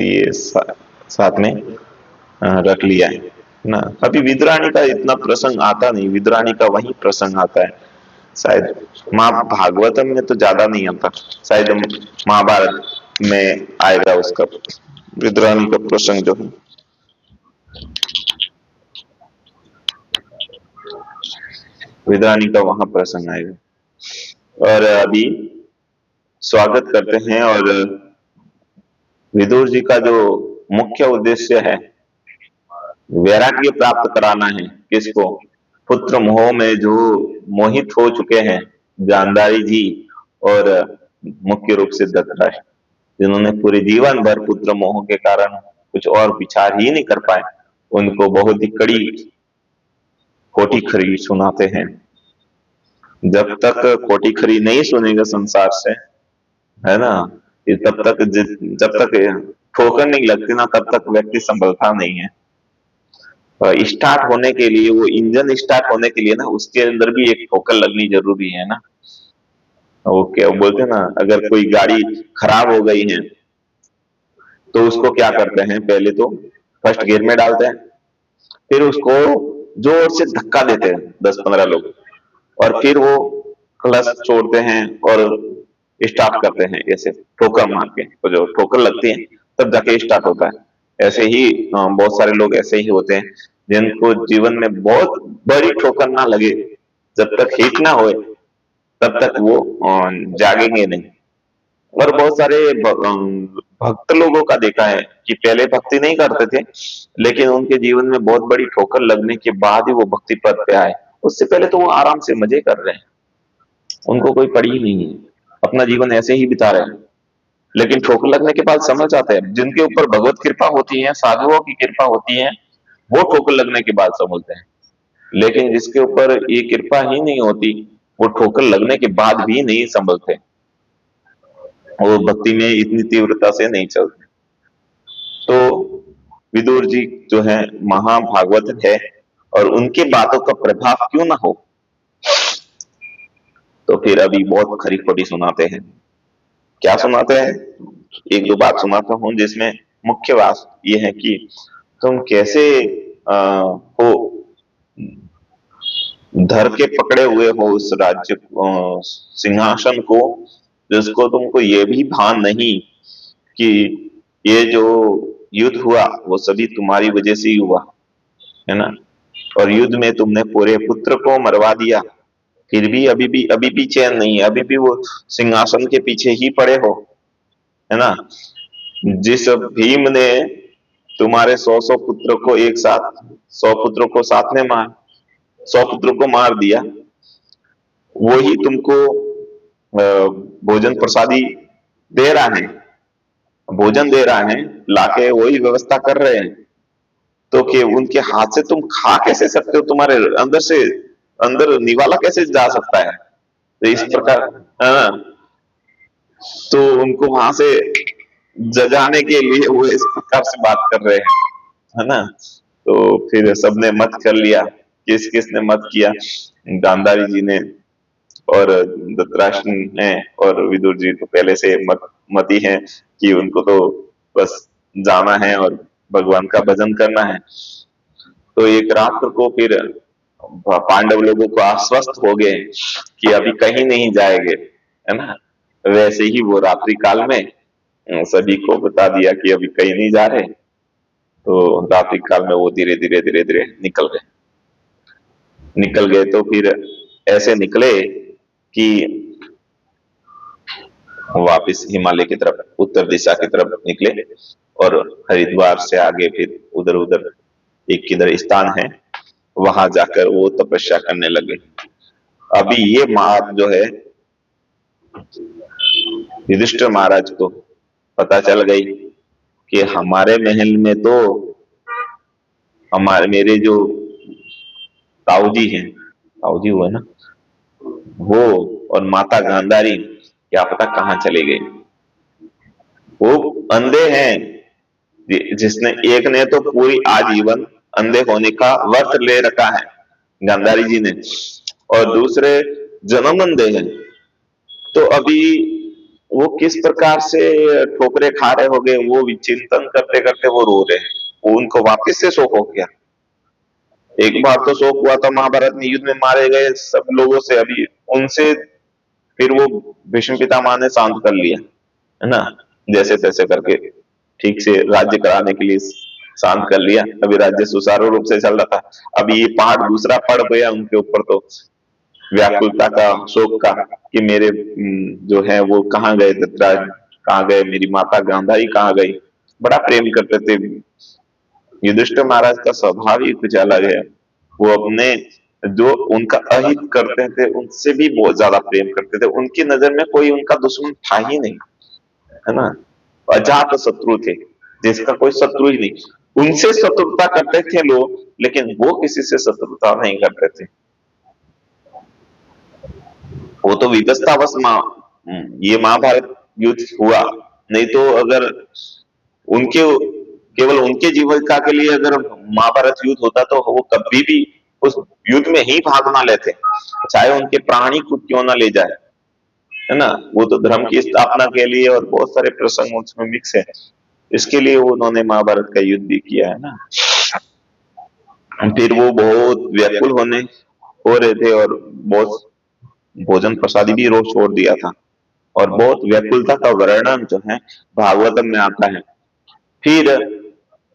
ये साथ में रख लिया है ना। अभी विद्राणी का इतना प्रसंग आता नहीं, विद्राणी का वही प्रसंग आता है शायद, माँ भागवतम में तो ज्यादा नहीं आता, शायद महाभारत में आएगा उसका विद्राणी का प्रसंग जो है। विद्राणी का वहां प्रसंग आएगा। और अभी स्वागत करते हैं, और विदुर जी का जो मुख्य उद्देश्य है वैराग्य प्राप्त कराना है। किसको? पुत्र मोह में जो मोहित हो चुके हैं गांधारी जी, और मुख्य रूप से धृतराष्ट्र, जिन्होंने पूरे जीवन भर पुत्र मोह के कारण कुछ और विचार ही नहीं कर पाए, उनको बहुत ही कड़ी कोटी खरी सुनाते हैं। जब तक कोटी खरी नहीं सुनेगा संसार से, है ना, तब तक जब तक ठोकर नहीं लगती ना, तब तक व्यक्ति संभलता नहीं है। स्टार्ट होने के लिए, वो इंजन स्टार्ट होने के लिए ना, उसके अंदर भी एक ठोकर लगनी जरूरी है ना। वो क्या बोलते हैं ना, अगर कोई गाड़ी खराब हो गई है तो उसको क्या करते हैं, पहले तो फर्स्ट गियर में डालते हैं, फिर उसको जोर से धक्का देते हैं 10-15 लोग, और फिर वो क्लच छोड़ते हैं और स्टार्ट करते हैं, ऐसे ठोकर मार के, तो जो ठोकर लगती है तब जाके स्टार्ट होता है। ऐसे ही बहुत सारे लोग ऐसे ही होते हैं जिनको जीवन में बहुत बड़ी ठोकर ना लगे, जब तक हिट ना होए तब तक वो जागेंगे नहीं। और बहुत सारे भक्त लोगों का देखा है कि पहले भक्ति नहीं करते थे, लेकिन उनके जीवन में बहुत बड़ी ठोकर लगने के बाद ही वो भक्ति पद पे आए। उससे पहले तो वो आराम से मजे कर रहे हैं, उनको कोई पड़ी ही नहीं है, अपना जीवन ऐसे ही बिता रहे हैं। लेकिन ठोकर लगने के बाद समझ आता है, जिनके ऊपर भगवत कृपा होती है, साधुओं की कृपा होती है, वो ठोकर लगने के बाद समझते हैं। लेकिन जिसके ऊपर ये कृपा ही नहीं होती, वो ठोकर लगने के बाद भी नहीं संभलते, वो भक्ति में इतनी तीव्रता से नहीं चलते। तो विदुर जी जो है महाभागवत है, और उनके बातों का प्रभाव क्यों ना हो। तो फिर अभी बहुत खरी खोटी सुनाते हैं। क्या सुनाते हैं? एक दो बात सुनाता हूँ जिसमें मुख्य बात ये है कि तुम कैसे हो धर के पकड़े हुए हो उस राज्य सिंहासन को, जिसको तुमको ये भी भान नहीं कि ये जो युद्ध हुआ वो सभी तुम्हारी वजह से ही हुआ, है ना। और युद्ध में तुमने पूरे पुत्र को मरवा दिया, फिर भी अभी भी चैन नहीं है, अभी भी वो सिंहासन के पीछे ही पड़े हो, है ना। जिस भीम ने तुम्हारे 100 पुत्र को एक साथ, 100 पुत्रों को साथ में मार 100 पुत्रों को मार दिया, वो ही तुमको भोजन प्रसादी दे रहा है, भोजन दे रहा है, लाके वही व्यवस्था कर रहे हैं। तो कि उनके हाथ से तुम खा कैसे सकते हो? तुम्हारे अंदर से अंदर निवाला कैसे जा सकता है? तो इस प्रकार, हाँ, तो उनको वहां से जगाने के लिए वो इस प्रकार से बात कर रहे हैं, है ना। तो फिर सबने मत कर लिया। किस किसने मत किया? गांधारी जी ने और धृतराष्ट्र ने, और विदुर जी तो पहले से मती हैं कि उनको तो बस जाना है और भगवान का भजन करना है। तो एक रात्र को फिर पांडव लोगों को आश्वस्त हो गए कि अभी कहीं नहीं जाएंगे, है ना। वैसे ही वो रात्रि काल में सभी को बता दिया कि अभी कहीं नहीं जा रहे। तो रात्रि काल में वो धीरे धीरे धीरे धीरे निकल गए। तो फिर ऐसे निकले कि वापिस हिमालय की तरफ, उत्तर दिशा की तरफ निकले, और हरिद्वार से आगे फिर उधर उधर एक किधर स्थान है, वहां जाकर वो तपस्या करने लगे। अभी ये बात जो है युधिष्ठिर महाराज को पता चल गई कि हमारे महल में तो हमारे मेरे जो ताऊजी हैं, ताऊजी हुआ ना, वो और माता गांधारी क्या पता कहाँ चले गए। वो अंधे हैं, जिसने एक ने तो पूरी आजीवन अंधे होने का व्रत ले रखा है, गांधारी जी ने, और दूसरे जन्म अंधे हैं। तो अभी वो किस प्रकार से ठोकरे खा रहे होंगे, वो चिंतन करते करते वो रो रहे हैं। वो उनको वापस से शोक हो गया। एक बार तो शोक हुआ था महाभारत में, युद्ध में मारे गए सब लोगों से, अभी उनसे फिर वो भीष्म पितामह ने शांत कर लिया, है ना, जैसे तैसे करके ठीक से राज्य कराने के लिए शांत कर लिया। अभी राज्य सुचारू रूप से चल रहा था। अभी ये पहाड़ दूसरा पड़ गया उनके ऊपर, तो व्याकुलता का, शोक का, कि मेरे जो है वो कहाँ गए, धृतराज कहाँ गए, मेरी माता गांधारी कहाँ गई। बड़ा प्रेम करते थे। युधिष्ठिर महाराज का स्वभाव ही कुछ अलग है। वो अपने जो उनका अहित करते थे उनसे भी बहुत ज्यादा प्रेम करते थे। उनकी नजर में कोई उनका दुश्मन था ही नहीं, है ना। अजात शत्रु थे, जिसका कोई शत्रु ही नहीं। उनसे शत्रुता करते थे लोग, लेकिन वो किसी से शत्रुता नहीं करते थे। वो तो विगस्तावश ये महाभारत युद्ध हुआ, नहीं तो अगर उनके केवल उनके जीविका के लिए अगर महाभारत युद्ध होता तो वो कभी भी उस युद्ध में ही भाग ना लेते, चाहे उनके प्राण ही क्यों ना ले जाए, है ना। वो तो धर्म की स्थापना के लिए, और बहुत सारे प्रसंग उसमें मिक्स है, इसके लिए उन्होंने महाभारत का युद्ध भी किया, है ना। फिर वो बहुत व्याकुल हो रहे थे, और बहुत भोजन प्रसादी भी रोज छोड़ दिया था, और बहुत व्याकुलता का वर्णन जो है भागवतम में आता है। फिर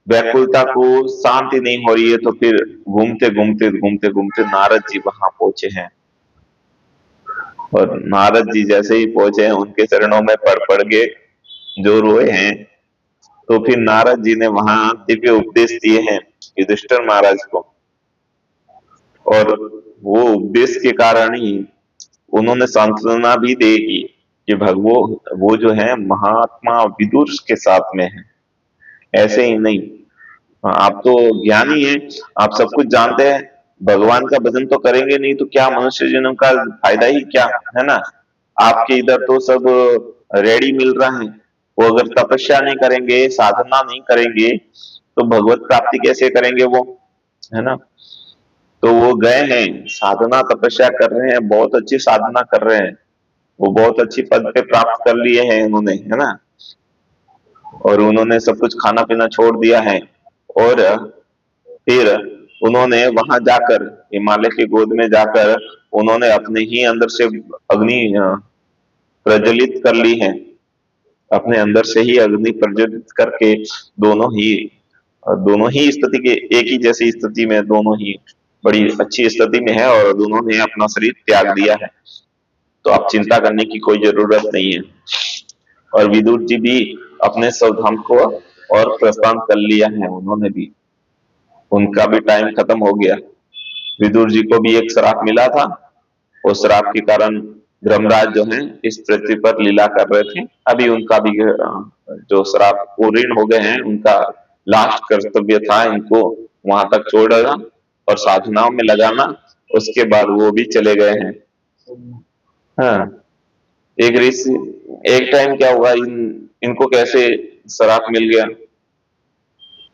व्याकुलता को शांति नहीं हो रही है, तो फिर घूमते घूमते नारद जी वहां पहुंचे हैं। और नारद जी जैसे ही पहुंचे हैं, उनके चरणों में पड़ के जो रोए हैं। तो फिर नारद जी ने वहां दिव्य उपदेश दिए हैं युधिष्ठिर महाराज को, और वो उपदेश के कारण ही उन्होंने सांत्वना भी देगी कि भगवो वो जो है महात्मा विदुर के साथ में है, ऐसे ही नहीं। आप तो ज्ञानी हैं, आप सब कुछ जानते हैं, भगवान का भजन तो करेंगे नहीं तो क्या मनुष्य जन्म का फायदा ही क्या, है ना। आपके इधर तो सब रेडी मिल रहा है। वो अगर तपस्या नहीं करेंगे, साधना नहीं करेंगे, तो भगवत प्राप्ति कैसे करेंगे वो, है ना। तो वो गए हैं, साधना तपस्या कर रहे हैं, बहुत अच्छी साधना कर रहे हैं, वो बहुत अच्छी पद पे प्राप्त कर लिए हैं उन्होंने, है ना। और उन्होंने सब कुछ खाना पीना छोड़ दिया है, और फिर उन्होंने वहां जाकर, हिमालय की गोद में जाकर, उन्होंने अपने ही अंदर से अग्नि प्रज्वलित कर ली है, अपने अंदर से ही अग्नि प्रज्वलित करके दोनों ही स्थिति के, एक ही जैसी स्थिति में दोनों ही बड़ी अच्छी स्थिति में है, और दोनों ने अपना शरीर त्याग दिया है। तो अब चिंता करने की कोई जरूरत नहीं है। और विदुर जी भी अपने स्वधाम को और प्रस्थान कर लिया है, उन्होंने भी, उनका भी टाइम खत्म हो गया। विदुर जी को भी एक श्राप मिला था, उस श्राप के कारण धर्मराज जो है इस पृथ्वी पर लीला कर रहे थे। अभी उनका भी जो श्राप पूर्ण हो गए हैं, उनका लास्ट कर्तव्य था इनको वहां तक छोड़ना और साधनाओं में लगाना, उसके बाद वो भी चले गए हैं। हाँ, एक ऋषि, एक टाइम क्या हुआ, इनको कैसे श्राप मिल गया,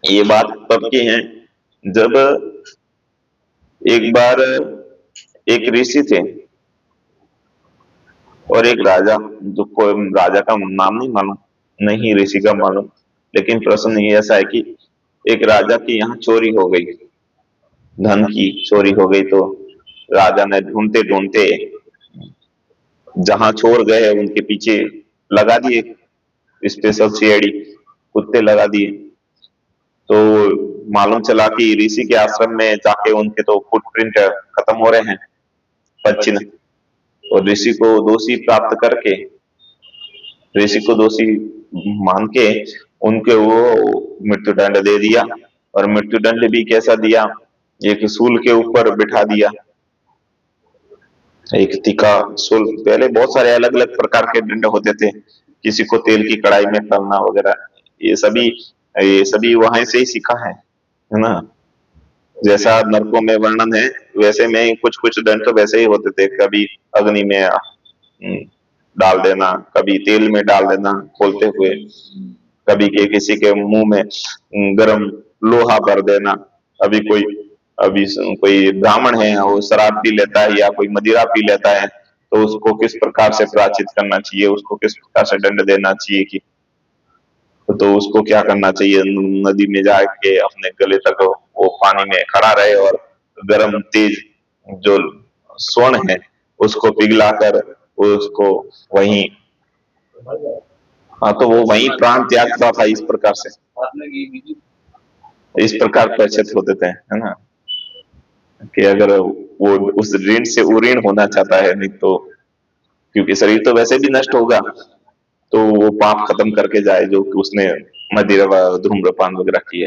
ये बात तब की है जब एक बार एक ऋषि थे और एक राजा, जो कोई राजा का नाम नहीं मालूम, नहीं ऋषि का मालूम, लेकिन प्रश्न ये ऐसा है कि एक राजा की यहाँ चोरी हो गई, धन की चोरी हो गई। तो राजा ने ढूंढते ढूंढते जहां चोर गए उनके पीछे लगा दिए स्पेशल सीआईडी, कुत्ते लगा दिए। तो मालूम चला कि ऋषि के आश्रम में जाके उनके तो फुटप्रिंट खत्म हो रहे हैं, पद और ऋषि को दोषी प्राप्त करके, ऋषि को दोषी मान के उनके वो मृत्युदंड दे दिया। और मृत्युदंड भी कैसा दिया, एक सूल के ऊपर बिठा दिया, एक तीखा सूल। पहले बहुत सारे अलग अलग प्रकार के दंड होते थे, किसी को तेल की कढ़ाई में तलना वगैरह, ये सभी वहां से ही सीखा है ना। जैसा नरकों में वर्णन है वैसे में कुछ कुछ दंड तो वैसे ही होते थे, कभी अग्नि में डाल देना, कभी तेल में डाल देना खोलते हुए, कभी किसी के मुंह में गरम लोहा भर देना। अभी कोई अभी कोई ब्राह्मण है वो शराब पी लेता है या कोई मदिरा पी लेता है, तो उसको किस प्रकार से प्राचित करना चाहिए, उसको किस प्रकार से दंड देना चाहिए, कि तो उसको क्या करना चाहिए, नदी में जाके अपने गले तक वो पानी में खड़ा रहे और गर्म तेज जो स्वर्ण है उसको पिघला कर उसको वहीं, हाँ, तो वो वहीं प्राण त्यागता था। इस प्रकार परिचित होते थे, है ना, कि अगर वो उस ऋण से उऋण होना चाहता है, नहीं तो क्योंकि शरीर तो वैसे भी नष्ट होगा, तो वो पाप खत्म करके जाए जो कि उसने मदिरा धूम्रपान वगैरह किए।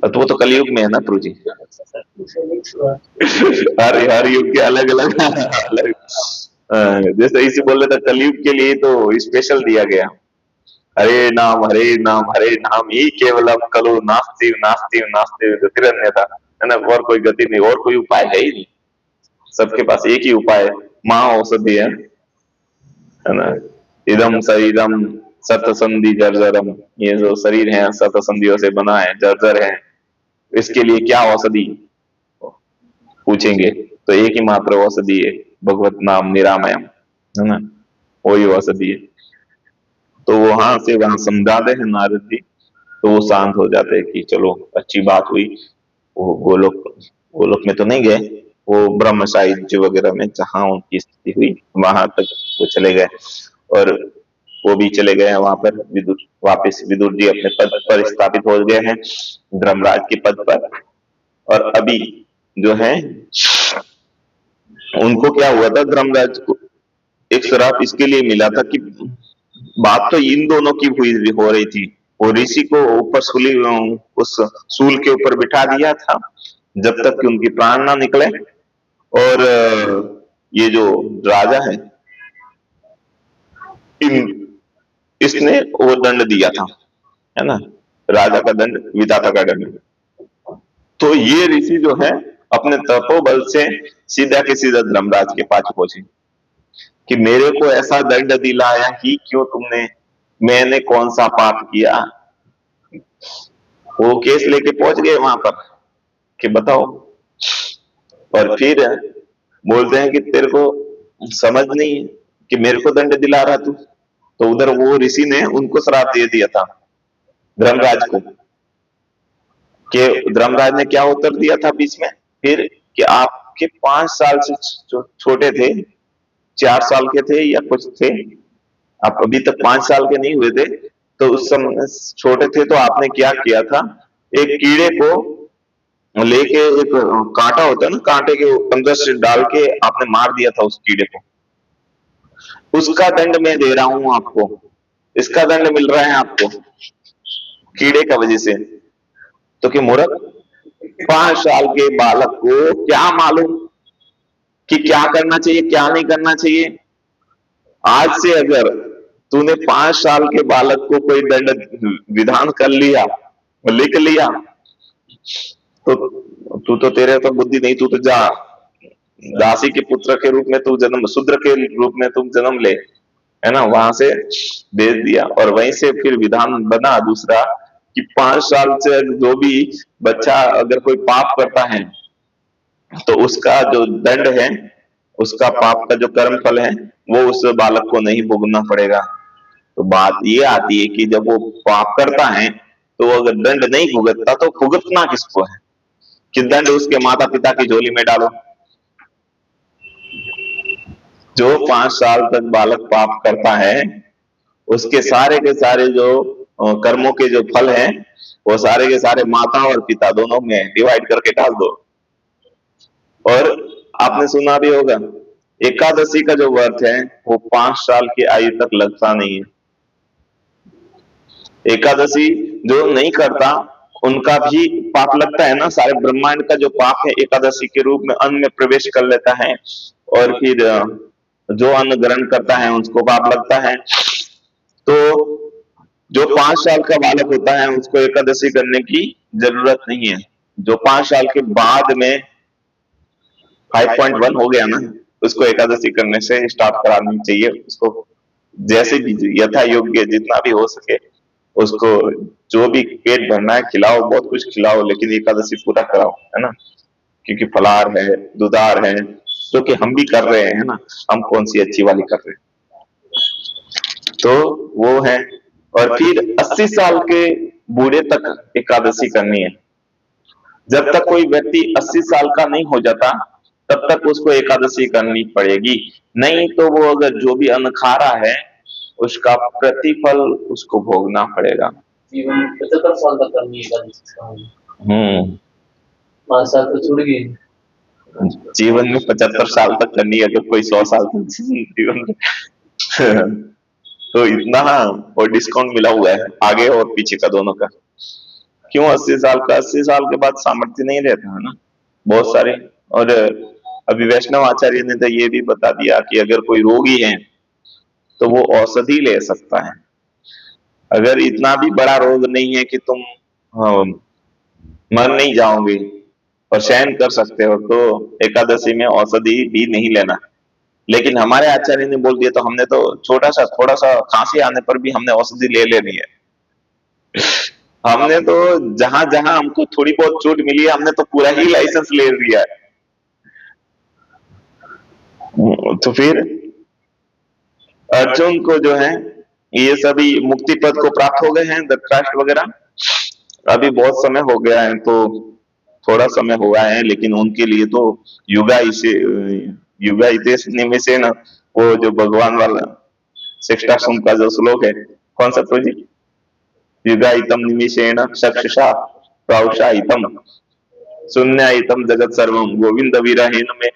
तो वो तो कलयुग में है ना प्रभु जी। हर युग के अलग अलग अलग जैसे इसी बोल रहे थे, कलयुग के लिए तो स्पेशल दिया गया, हरे नाम ही केवलम कलो नास्ति नास्ति नास्ति गतिरन्यथा, है ना। और कोई गति नहीं, और कोई उपाय है ही नहीं, सबके पास एक ही उपाय, माँ औषधि है ना। इदम शरीरम सतसंधि जर्जरम, ये जो शरीर है सतसंधियों से बना है, जर्जर है, इसके लिए क्या औषधि पूछेंगे तो एक ही मात्र औषधि है, भगवत नाम निरामयम, है ना, वही औषधि है। तो वहां से वहां समझाते हैं नारद जी, तो वो शांत हो जाते हैं कि चलो अच्छी बात हुई। वो गोलोक गोलोक में तो नहीं गए, वो ब्रह्म साहित्य वगैरह में जहां उनकी स्थिति हुई वहां तक वो चले गए, और वो भी चले गए हैं वहां पर। विदुर वापिस विदुर जी अपने पद पर स्थापित हो गए हैं, धर्मराज के पद पर। और अभी जो है उनको क्या हुआ था, धर्मराज को एक श्राप इसके लिए मिला था कि बात तो इन दोनों की हुई हो रही थी, वो ऋषि को ऊपर सूली उस सूल के ऊपर बिठा दिया था जब तक कि उनकी प्राण ना निकले। और ये जो राजा है इसने वो दंड दिया था, है ना, राजा का दंड, विधाता का दंड। तो ये ऋषि जो है अपने तपोबल से सीधा के सीधा धर्मराज के पास पहुंचे कि मेरे को ऐसा दंड दिलाया ही क्यों तुमने, मैंने कौन सा पाप किया। वो केस लेके पहुंच गए वहां पर कि बताओ, और फिर बोलते हैं कि तेरे को समझ नहीं है कि मेरे को दंड दिला रहा तू। तो उधर वो ऋषि ने उनको श्राप दे दिया था, धर्मराज को, कि धर्मराज ने क्या उत्तर दिया था बीच में फिर, कि आपके 5 साल से छोटे थे, 4 साल के थे या कुछ थे, आप अभी तक 5 साल के नहीं हुए थे, तो उस समय छोटे थे, तो आपने क्या किया था, एक कीड़े को लेके, एक कांटा होता है ना, कांटे के अंदर से डाल के आपने मार दिया था उस कीड़े को। उसका दंड मैं दे रहा हूं आपको, इसका दंड मिल रहा है आपको कीड़े का वजह से। तो कि मूर्ख, 5 साल के बालक को क्या मालूम कि क्या करना चाहिए क्या नहीं करना चाहिए। आज से अगर तूने 5 साल के बालक को कोई दंड विधान कर लिया, लिख लिया, तो तू तो, तेरे तो बुद्धि नहीं, तू तो जा, दासी के पुत्र के रूप में तू जन्म, शूद्र के रूप में तुम जन्म ले, है ना, वहां से भेज दिया। और वहीं से फिर विधान बना दूसरा कि 5 साल से जो भी बच्चा अगर कोई पाप करता है तो उसका जो दंड है, उसका पाप का जो कर्म फल है, वो उस बालक को नहीं भोगना पड़ेगा। तो बात ये आती है कि जब वो पाप करता है तो अगर दंड नहीं भुगतता तो भुगतना किसको है, कि दंड उसके माता पिता की झोली में डालो। जो 5 साल तक बालक पाप करता है उसके सारे के सारे जो कर्मों के जो फल हैं, वो सारे के सारे माता और पिता दोनों में डिवाइड करके डाल दो। और आपने सुना भी होगा, एकादशी का जो व्रत है वो 5 साल की आयु तक लगता नहीं है। एकादशी जो नहीं करता उनका भी पाप लगता है ना, सारे ब्रह्मांड का जो पाप है एकादशी के रूप में अन्न में प्रवेश कर लेता है, और फिर जो अन्न ग्रहण करता है उसको पाप लगता है। तो जो 5 साल का बालक होता है उसको एकादशी करने की जरूरत नहीं है। जो 5 साल के बाद में 5.1 हो गया ना, उसको एकादशी करने से स्टार्ट करानी चाहिए उसको, जैसे भी यथा योग्य जितना भी हो सके उसको, जो भी पेट भरना है खिलाओ, बहुत कुछ खिलाओ, लेकिन एकादशी पूरा कराओ, है ना। क्योंकि फलाहार है, दुधार है, जो कि हम भी कर रहे हैं ना, हम कौन सी अच्छी वाली कर रहे हैं, तो वो है। और फिर 80 साल के बूढ़े तक एकादशी करनी है। जब तक कोई व्यक्ति 80 साल का नहीं हो जाता तब तक उसको एकादशी करनी पड़ेगी, नहीं तो वो अगर जो भी अन्न खा रहा है उसका प्रतिफल उसको भोगना पड़ेगा। जीवन 75 साल तक करनी है एकादशी। 5 साल तो छूट गए। जीवन में 75 साल तक करनी है, अगर कोई 100 साल तक जीवन में तो इतना और डिस्काउंट मिला हुआ है आगे और पीछे का दोनों का। क्यों 80 साल का? 80 साल के बाद सामर्थ्य नहीं रहता है ना बहुत सारे। और अभी वैष्णव आचार्य ने तो ये भी बता दिया कि अगर कोई रोगी है तो वो औषधि ले सकता है। अगर इतना भी बड़ा रोग नहीं है कि तुम मर नहीं जाओगे और सहन कर सकते हो, तो एकादशी में औषधि भी नहीं लेना। लेकिन हमारे आचार्य ने बोल दिया तो हमने तो छोटा सा, थोड़ा सा खांसी आने पर भी हमने औषधि ले लेनी है। हमने तो जहां जहां हमको थोड़ी बहुत छूट मिली है हमने तो पूरा ही लाइसेंस ले लिया है। तो फिर अर्जुन को जो है ये सभी मुक्ति पद को प्राप्त हो गए हैं, धृतराष्ट्र वगैरह। अभी बहुत समय हो गया है, तो थोड़ा समय हुआ है, लेकिन उनके लिए तो युगा इतेश निमेषेण, वो जो भगवान वाला 6 का जो श्लोक है, कौन सा जी, युगाइतम निमेषेण चक्षुषा प्राउषाइतम शून्याइतम जगत सर्वम गोविंद विरहीन में,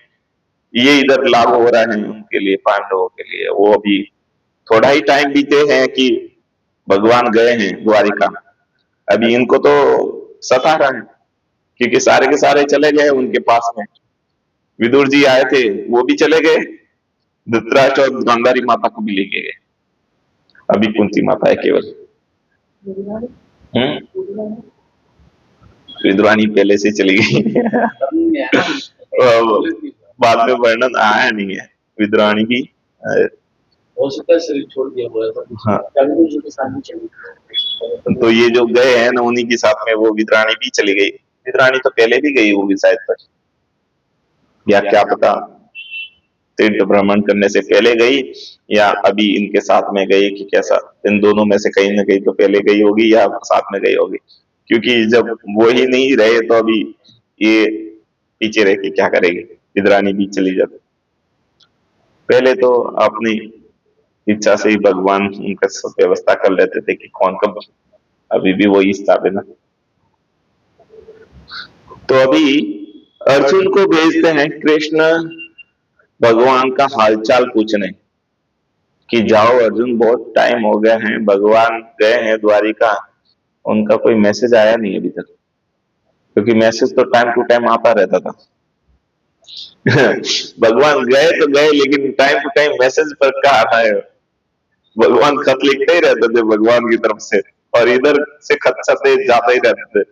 ये इधर लागू हो रहा है उनके लिए, पांडवों के लिए। वो अभी थोड़ा ही टाइम बीते हैं कि भगवान गए हैं द्वारिका, अभी इनको तो सता रहा है क्योंकि सारे के सारे चले गए उनके पास में। विदुर जी आए थे वो भी चले गए, धृतराष्ट्र और गांधारी माता को भी लेके गए, अभी कुंती माता है केवल। विद्वानी पहले से चली गई बाद में वर्णन आया नहीं है विद्राणी की। हो सकता है शरीर छोड़ दिया हुआ है। हाँ, रघुवीर जी के साथ भी चली। तो ये जो गए हैं ना उन्हीं के साथ में वो विद्राणी भी चली गई। विद्राणी तो पहले भी गई होगी शायद पर, या क्या पता तीर्थ भ्रमण करने से पहले गई या अभी इनके साथ में गई कि कैसा। इन दोनों में से कहीं ना कहीं तो पहले गई होगी या साथ में गई होगी, क्योंकि जब वो ही नहीं रहे तो अभी ये पीछे रह के क्या करेगी, विद्राणी भी चली जाती। पहले तो अपनी इच्छा से ही भगवान उनका सब व्यवस्था कर लेते थे कि कौन कब, अभी भी वही स्थापित है। तो अभी अर्जुन को भेजते हैं कृष्ण भगवान का हालचाल पूछने कि जाओ अर्जुन, बहुत टाइम हो गया है, भगवान गए हैं द्वारिका, उनका कोई मैसेज आया नहीं अभी तक, क्योंकि मैसेज तो टाइम टू टाइम आता रहता था। भगवान गए तो गए, लेकिन टाइम टू टाइम मैसेज पर क्या आता है, भगवान खत लिखते ही रहते थे भगवान की तरफ से, और इधर से खत सते जाते ही रहते थे।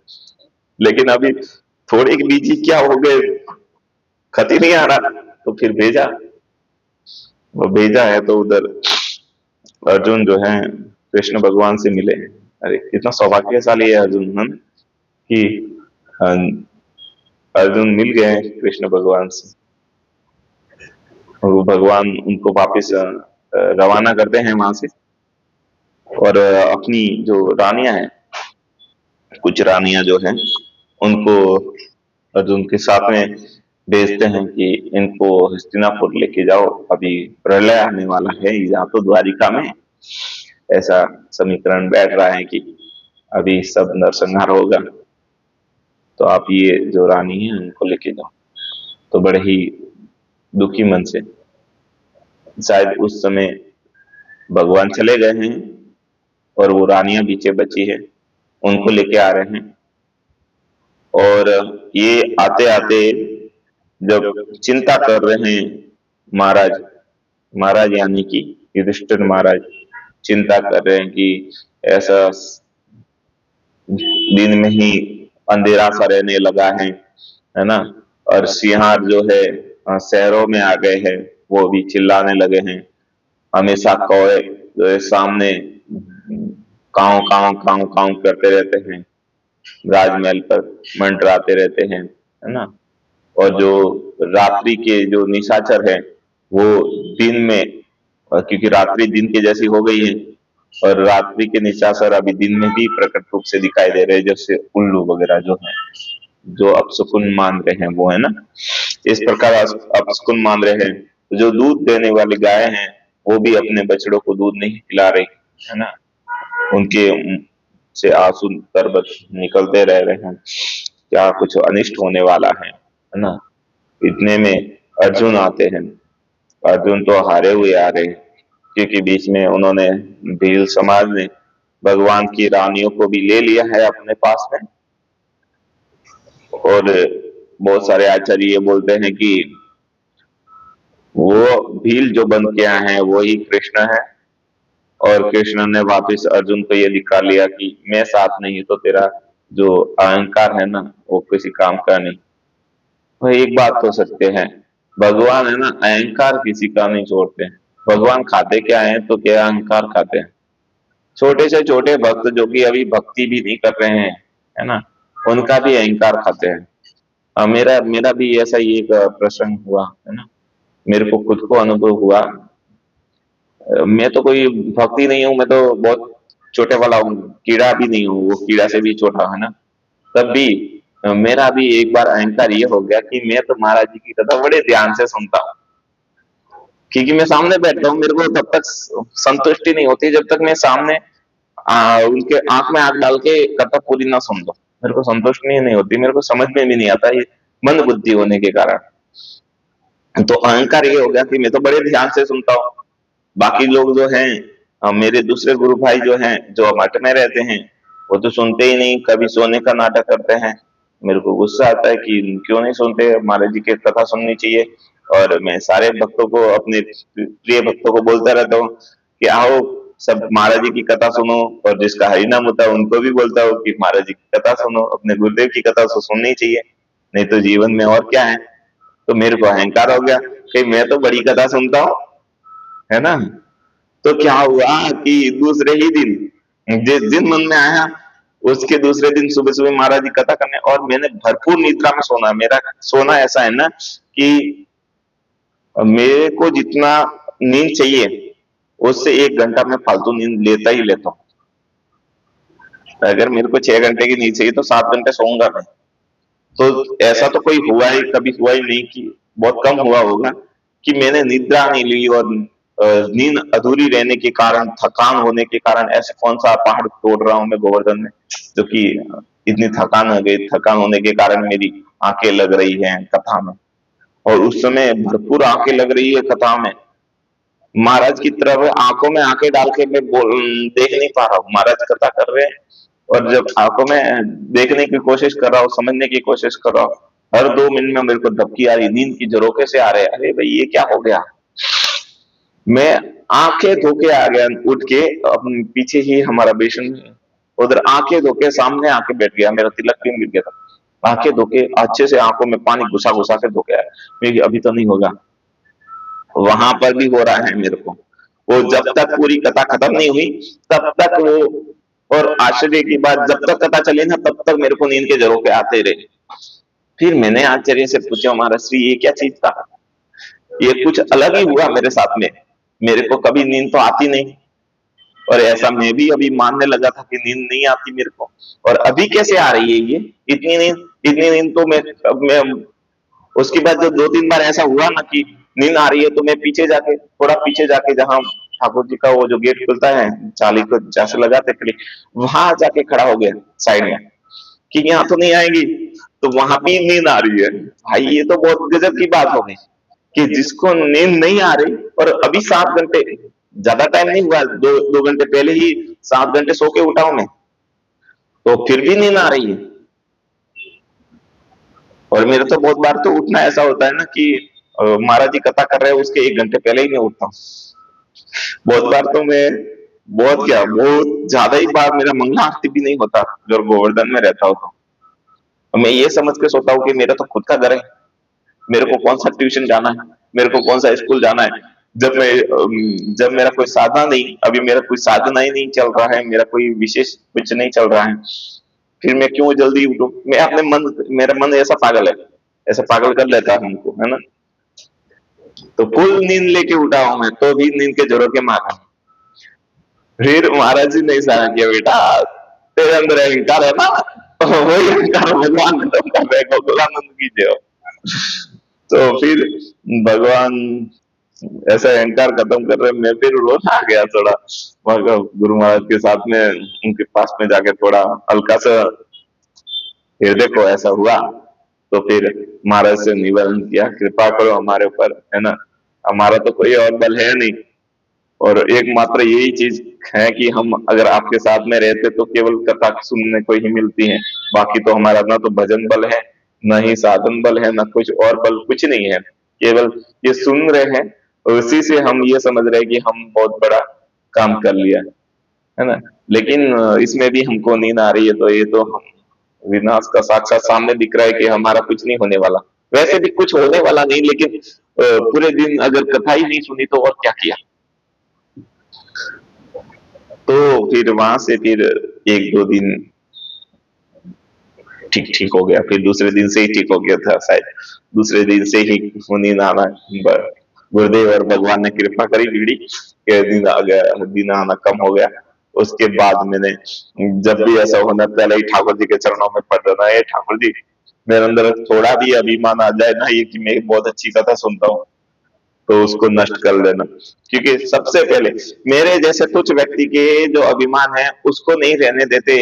लेकिन अभी थोड़े के बीच ही क्या हो गए, खत ही नहीं आ रहा, तो फिर भेजा, वो भेजा है तो उधर अर्जुन जो है कृष्ण भगवान से मिले। अरे कितना सौभाग्यशाली है अर्जुन, है कि अर्जुन मिल गए कृष्ण भगवान से। वो भगवान उनको वापस रवाना करते हैं वहां से, और अपनी जो रानियां हैं, कुछ रानियां जो हैं उनको अर्जुन के साथ में भेजते हैं कि इनको हस्तिनापुर लेके जाओ, अभी प्रलय आने वाला है यहाँ तो द्वारिका में, ऐसा समीकरण बैठ रहा है कि अभी सब नरसंहार होगा, तो आप ये जो रानी है उनको लेके जाओ। तो बड़े ही दुखी मन से, शायद उस समय भगवान चले गए हैं और वो रानियां पीछे बची है, उनको लेके आ रहे हैं। और ये आते आते जब चिंता कर रहे हैं महाराज, महाराज यानी कि युधिष्ठिर महाराज चिंता कर रहे हैं कि ऐसा दिन में ही अंधेरा सा रहने लगा है ना, और सिंहार जो है शहरों में आ गए हैं, वो भी चिल्लाने लगे हैं, हमेशा कौए जो है सामने काव काव काव काव करते रहते हैं, राजमहल पर मंडराते रहते हैं, है ना। और जो रात्रि के जो निशाचर है वो दिन में, क्योंकि रात्रि दिन के जैसी हो गई है, और रात्रि के निशाचर अभी दिन में भी प्रकट रूप से दिखाई दे रहे हैं, जैसे उल्लू वगैरह जो है, जो अपशकुन मान रहे हैं वो, है ना। इस प्रकार अपशकुन मान रहे हैं। जो दूध देने वाली गाय हैं वो भी अपने बछड़ों को दूध नहीं पिला रही, है ना, उनके से आंसू तरबत निकलते रह रहे हैं, क्या कुछ अनिष्ट होने वाला है ना। इतने में अर्जुन आते हैं। अर्जुन तो हारे हुए आ रहे हैं, क्योंकि बीच में उन्होंने भील समाज ने भगवान की रानियों को भी ले लिया है अपने पास में। और बहुत सारे आचार्य ये बोलते हैं कि वो भील जो बन के आए हैं वो ही कृष्ण है, और कृष्ण ने वापस अर्जुन को ये दिखा लिया कि मैं साथ नहीं तो तेरा जो अहंकार है ना वो किसी काम का नहीं। तो एक बात तो सत्य है, भगवान है ना अहंकार किसी का नहीं छोड़ते। भगवान खाते क्या है, तो क्या अहंकार खाते हैं। छोटे से छोटे भक्त जो कि अभी भक्ति भी नहीं कर रहे हैं, है ना, उनका भी अहंकार खाते हैं। मेरा मेरा भी ऐसा ही एक प्रसंग हुआ, है ना, मेरे को खुद को अनुभव हुआ। मैं तो कोई भक्ति नहीं हूँ, मैं तो बहुत छोटे वाला हूँ, कीड़ा भी नहीं हूँ, वो कीड़ा से भी छोटा, है ना। तब भी मेरा भी एक बार अहंकार ये हो गया कि मैं तो महाराज जी की कथा बड़े ध्यान से सुनता हूँ, क्योंकि मैं सामने बैठता हूँ, मेरे को तब तक संतुष्टि नहीं होती जब तक मैं सामने उनके आंख में आंख डाल के कथा पूरी ना सुन लो, मेरे को संतुष्टि नहीं होती, मेरे को समझ में भी नहीं आता, ये मंद बुद्धि होने के कारण। तो अहंकार ये हो गया कि मैं तो बड़े ध्यान से सुनता हूँ, बाकी लोग जो हैं मेरे दूसरे गुरु भाई जो हैं जो मठ में रहते हैं वो तो सुनते ही नहीं, कभी सोने का नाटक करते हैं। मेरे को गुस्सा आता है कि क्यों नहीं सुनते, महाराज जी की कथा सुननी चाहिए। और मैं सारे भक्तों को, अपने प्रिय भक्तों को बोलता रहता हूँ कि आओ सब महाराज जी की कथा सुनो, और जिसका हरिनाम होता है उनको भी बोलता हूँ कि महाराज जी की कथा सुनो, अपने गुरुदेव की कथा तो सुननी चाहिए, नहीं तो जीवन में और क्या है। तो मेरे को अहंकार हो गया कि मैं तो बड़ी कथा सुनता हूँ, है ना, तो क्या हुआ कि दूसरे ही दिन जिस दिन मन में आया उसके दूसरे दिन सुबह सुबह महाराज जी कथा करने, और मैंने भरपूर निद्रा में सोना। मेरा सोना ऐसा है ना कि मेरे को जितना नींद चाहिए उससे 1 घंटा मैं फालतू नींद लेता ही लेता हूँ। अगर मेरे को 6 घंटे की नींद चाहिए तो 7 घंटे सोऊंगा मैं। तो ऐसा तो कोई हुआ ही कभी हुआ ही नहीं, कि बहुत कम हुआ होगा कि मैंने निद्रा नहीं ली और नींद अधूरी रहने के कारण, थकान होने के कारण, ऐसे कौन सा पहाड़ तोड़ रहा हूं मैं गोवर्धन में जो कि इतनी थकान हो गई। थकान होने के कारण मेरी आंखें लग रही हैं कथा में, और उस समय भरपूर आंखें लग रही है कथा में। महाराज की तरफ आंखों में आंखें डाल के मैं देख नहीं पा रहा हूँ। महाराज कथा कर रहे हैं और जब आंखों में देखने की कोशिश कर रहा हूँ, समझने की कोशिश कर रहा हूँ, हर 2 मिनट में मेरे को धपकी आ रही, नींद की झरोखे से आ रहे। अरे भाई ये क्या हो गया। मैं आंखें धो के आ गया, उठ के अपने पीछे ही हमारा बेसन, उधर आंखें धो के सामने आके बैठ गया। मेरा तिलक भी मिल गया था। आंखें धो के अच्छे से आंखों में पानी घुसा घुसा के धो के आया। मैं अभी तो नहीं होगा। वहां पर भी हो रहा है मेरे को। वो जब तक पूरी कथा खत्म नहीं हुई तब तक वो, और आश्चर्य की बात, जब तक कथा चली ना तब तक मेरे को नींद के झरोखे आते रहे। फिर मैंने आश्चर्य से पूछा, महाराज श्री ये क्या चीज था। ये कुछ अलग ही हुआ मेरे साथ में। मेरे को कभी नींद तो आती नहीं, और ऐसा मैं भी अभी मानने लगा था कि नींद नहीं आती मेरे को, और अभी कैसे आ रही है ये इतनी नींद तो मैं उसके बाद जब 2-3 बार ऐसा हुआ ना कि नींद आ रही है, तो मैं पीछे जाके, थोड़ा पीछे जाके, जहां ठाकुर जी का वो जो गेट खुलता है चाली को जैसे लगाते खड़ी, वहां जाके खड़ा हो गया साइड में कि यहाँ तो नहीं आएगी। तो वहां भी नींद आ रही है। भाई ये तो बहुत गजब की बात हो गई कि जिसको नींद नहीं आ रही, और अभी 7 घंटे, ज्यादा टाइम नहीं हुआ, 2 घंटे पहले ही 7 घंटे सो के उठा हूं मैं, तो फिर भी नींद आ रही है। और मेरे तो बहुत बार तो उठना ऐसा होता है ना कि महाराज जी कथा कर रहे हैं उसके 1 घंटे पहले ही मैं उठता हूँ। बहुत बार तो मैं, बहुत ज्यादा ही बार मेरा मंगला आरती भी नहीं होता जब गोवर्धन में रहता हूँ। तो मैं ये समझ के सोता हूँ कि मेरा तो खुद का घर है, मेरे को कौन सा ट्यूशन जाना है, मेरे को कौन सा स्कूल जाना है। जब मेरा कोई साधना नहीं, अभी मेरा कोई साधना ही नहीं चल रहा है, मेरा कोई विशेष कुछ नहीं चल रहा है, फिर मैं क्यों जल्दी उठूं। मैं अपने मन, मेरा मन ऐसा पागल है, ऐसा पागल कर लेता है हमको, है ना। तो फुल नींद लेके उठा हूं मैं, तो भी नींद के झरोखे मारा। फिर महाराज जी ने इशारा किया, बेटा तेरे अंदर अहंकार है ना, वही अहंकार भगवान खत्म कर रहे, गोकुलानंद की जय। तो फिर भगवान ऐसा अहंकार खत्म कर रहे, मैं फिर रोना आ गया थोड़ा। वहां गुरु महाराज के साथ में उनके पास में जाके थोड़ा हल्का सा हृदय को ऐसा हुआ, तो फिर महाराज से निवेदन किया, कृपा करो हमारे ऊपर, है ना। हमारा तो कोई और बल है नहीं, और एकमात्र यही चीज है कि हम अगर आपके साथ में रहते तो केवल कथा सुनने को ही मिलती है। बाकी तो हमारा ना तो भजन बल है, न ही साधन बल है, न कुछ और बल, कुछ नहीं है। केवल ये सुन रहे हैं, उसी से हम ये समझ रहे हैं कि हम बहुत बड़ा काम कर लिया, है ना। लेकिन इसमें भी हमको नींद आ रही है, तो ये तो हम विनाश का साक्षात सामने दिख रहा है कि हमारा कुछ नहीं होने वाला। वैसे भी कुछ होने वाला नहीं, लेकिन पूरे दिन अगर कथा ही नहीं सुनी तो और क्या किया। तो फिर वहां से फिर 1-2 दिन ठीक ठीक हो गया, फिर दूसरे दिन से ही ठीक हो गया था शायद, दूसरे दिन से ही नींद आना, गुरुदेव और भगवान ने कृपा करी बीड़ी के दिन आ गया, दिन आना कम हो गया। उसके बाद मैंने जब भी ऐसा होना, पहले ही ठाकुर जी के चरणों में पड़ जाना है, ठाकुर जी मेरे अंदर थोड़ा भी अभिमान आ जाए ना, ये कि मैं बहुत अच्छी कथा सुनता हूँ, तो उसको नष्ट कर लेना। क्योंकि सबसे पहले मेरे जैसे कुछ व्यक्ति के जो अभिमान है उसको नहीं रहने देते,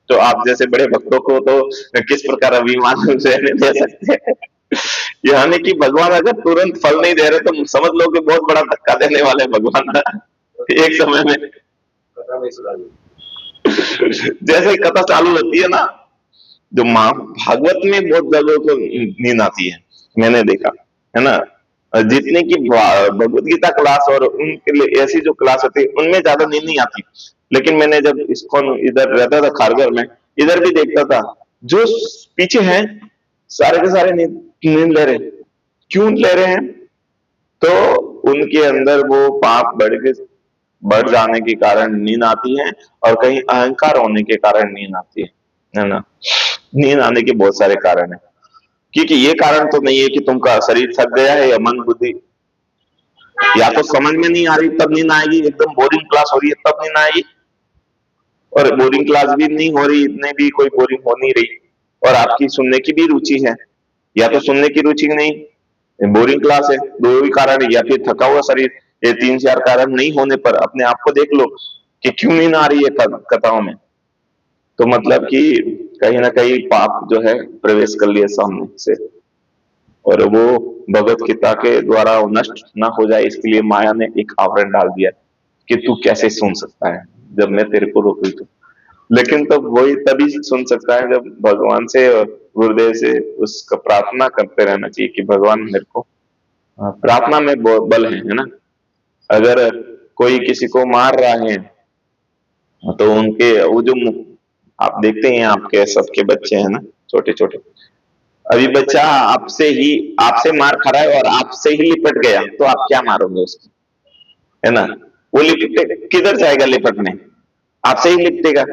तो आप जैसे बड़े भक्तों को तो किस प्रकार अभिमान रहने दे सकते हैं। यानी कि भगवान अगर तुरंत फल नहीं दे रहे तो समझ लो कि बहुत बड़ा धक्का देने वाले भगवान एक समय में। जैसे ही कथा चालू होती है ना, जो माँ भागवत में बहुत जगह को नींद आती है, मैंने देखा, है ना। जितने की भगवत गीता क्लास और उनके लिए ऐसी जो क्लास होती है उनमें ज्यादा नींद नहीं आती। लेकिन मैंने जब इसको इधर रहता था खारघर में, इधर भी देखता था, जो पीछे हैं सारे के सारे नींद ले रहे। क्यों ले रहे हैं, तो उनके अंदर वो पाप बढ़ के बढ़ जाने के कारण नींद आती है, और कहीं अहंकार होने के कारण नींद आती है ना। नींद आने के बहुत सारे कारण है, क्योंकि ये कारण तो नहीं है कि तुमका शरीर थक गया है या मन बुद्धि, या तो समझ में नहीं आ रही तब नींद आएगी, एकदम बोरिंग क्लास हो रही है तब नींद आएगी, और बोरिंग क्लास भी नहीं हो रही, इतने भी कोई बोरिंग हो नहीं रही, और आपकी सुनने की भी रुचि है, या तो सुनने की रुचि नहीं, बोरिंग क्लास है, दो ही कारण है, या फिर थका हुआ शरीर। ये तीन चार कारण नहीं होने पर अपने आप को देख लो कि क्यों नींद आ रही है कथाओं में, तो मतलब कि कहीं ना कहीं पाप जो है प्रवेश कर लिया सामने से, और वो भगवत गीता के द्वारा वो नष्ट ना हो जाए, इसके लिए माया ने एक आवरण डाल दिया कि तू कैसे सुन सकता है जब मैं तेरे को रोक रही हूँ। लेकिन तब वही तभी सुन सकता है जब भगवान से और गुरुदेव से उसका प्रार्थना करते रहना चाहिए कि भगवान मेरे को, प्रार्थना में बल है ना। अगर कोई किसी को मार रहा है तो उनके वो जो आप देखते हैं आपके सबके बच्चे हैं ना, छोटे छोटे, अभी बच्चा आपसे मार खा रहा है और आपसे ही लिपट गया, तो आप क्या मारोगे उसको, है ना। वो लिपटे किधर जाएगा लिपटने, आपसे ही लिपटेगा।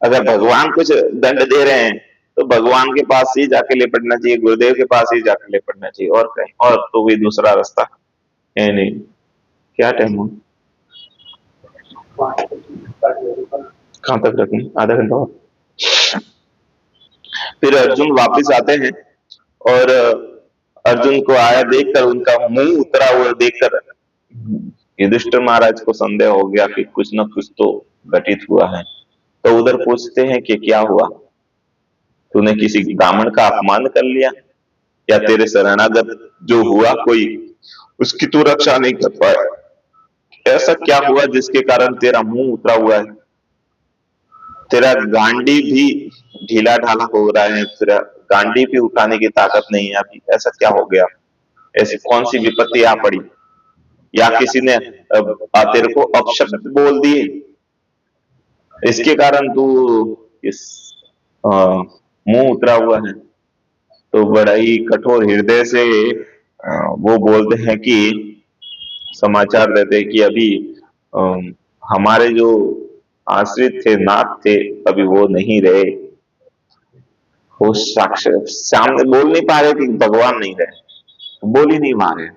अगर भगवान कुछ दंड दे रहे हैं तो भगवान के पास ही जाके लिपटना चाहिए, गुरुदेव के पास ही जाके लिपटना चाहिए, और कहीं और तो कोई दूसरा रास्ता है नहीं। क्या टाइम हुआ, कहाँ तक रखें, आधा घंटा और। फिर अर्जुन वापस आते हैं, और अर्जुन को आया देखकर, उनका मुंह उतरा हुआ देखकर युधिष्ठिर महाराज को संदेह हो गया कि कुछ न कुछ तो घटित हुआ है। तो उधर पूछते हैं कि क्या हुआ, तूने किसी ब्राह्मण का अपमान कर लिया, या तेरे शरणागत जो हुआ कोई उसकी तू रक्षा नहीं कर पाया, ऐसा क्या हुआ जिसके कारण तेरा मुंह उतरा हुआ है, तेरा गांडी भी ढीला ढाला हो रहा है, तेरा गांडी भी उठाने की ताकत नहीं है अभी, ऐसा क्या हो गया, ऐसी कौन सी विपत्ति आ पड़ी, या किसी ने तेरे को अपशब्द बोल दिए, इसके कारण तू इस मुंह उतरा हुआ है। तो बड़ा ही कठोर हृदय से वो बोलते हैं कि समाचार देते हैं कि अभी हमारे जो आश्रित थे, नाथ थे, अभी वो नहीं रहे, वो साक्षात सामने बोल नहीं पा रहे कि भगवान नहीं रहे, बोल ही नहीं पा रहे,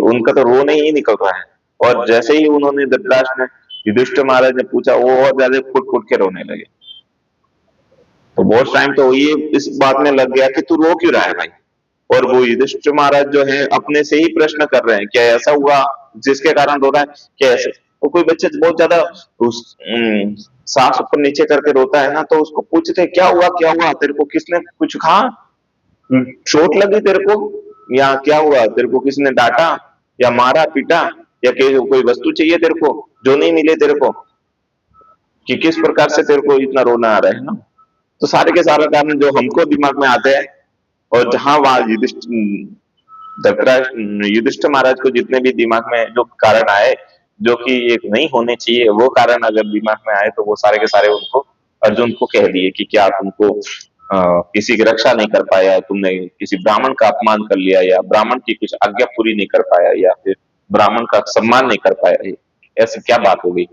उनका तो रोने ही निकल रहा है। और जैसे ही उन्होंने धृतराष्ट्र ने युधिष्ठिर महाराज ने पूछा, वो और ज्यादा फुट फुट के रोने लगे। तो बहुत टाइम तो ये इस बात में लग गया कि तू रो क्यों रहा है भाई, और वो युधिष्ठिर महाराज जो है अपने से ही प्रश्न कर रहे हैं, क्या ऐसा हुआ जिसके कारण रो रहा है, क्या ऐसे। तो कोई बच्चे बहुत ज्यादा सांस ऊपर नीचे करके रोता है ना, तो उसको पूछते क्या हुआ तेरे को, किसने कुछ कहा, चोट लगी तेरे को, या क्या हुआ तेरे को, किसने डांटा या मारा पीटा, या कोई वस्तु चाहिए तेरे को जो नहीं मिले तेरे को, कि किस प्रकार से तेरे को इतना रोना आ रहा है ना। तो सारे के सारे कारण जो हमको दिमाग में आते हैं, और जहां वहां युधिष्ठिर महाराज को जितने भी दिमाग में जो कारण आए जो कि एक नहीं होने चाहिए, वो कारण अगर दिमाग में आए तो वो सारे के सारे उनको अर्जुन को कह दिए कि क्या तुमको किसी की रक्षा नहीं कर पाया, तुमने किसी ब्राह्मण का अपमान कर लिया, या ब्राह्मण की कुछ आज्ञा पूरी नहीं कर पाया, या फिर ब्राह्मण का सम्मान नहीं कर पाया, ऐसी क्या बात हो गई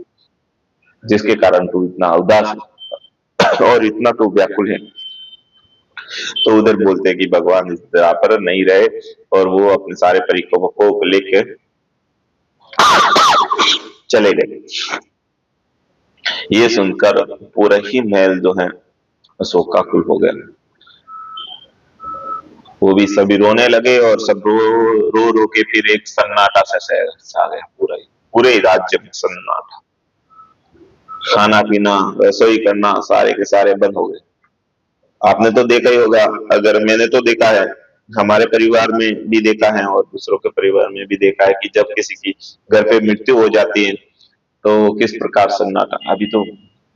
जिसके कारण तू इतना उदास और इतना तो व्याकुल है। तो उधर बोलते हैं कि भगवान इस जगह पर नहीं रहे, और वो अपने सारे परिकों को लेके चले गए। ये सुनकर पूरा ही महल जो है शोकाकुल हो गया, वो भी सभी रोने लगे, और सब रो रो के फिर एक सन्नाटा सा छा गया, पूरे राज्य में सन्नाटा, खाना पीना रसोई करना सारे के सारे बंद हो गए। आपने तो देखा ही होगा, अगर मैंने तो देखा है, हमारे परिवार में भी देखा है और दूसरों के परिवार में भी देखा है कि जब किसी की घर पे मृत्यु हो जाती है तो किस प्रकार सन्नाटा। अभी तो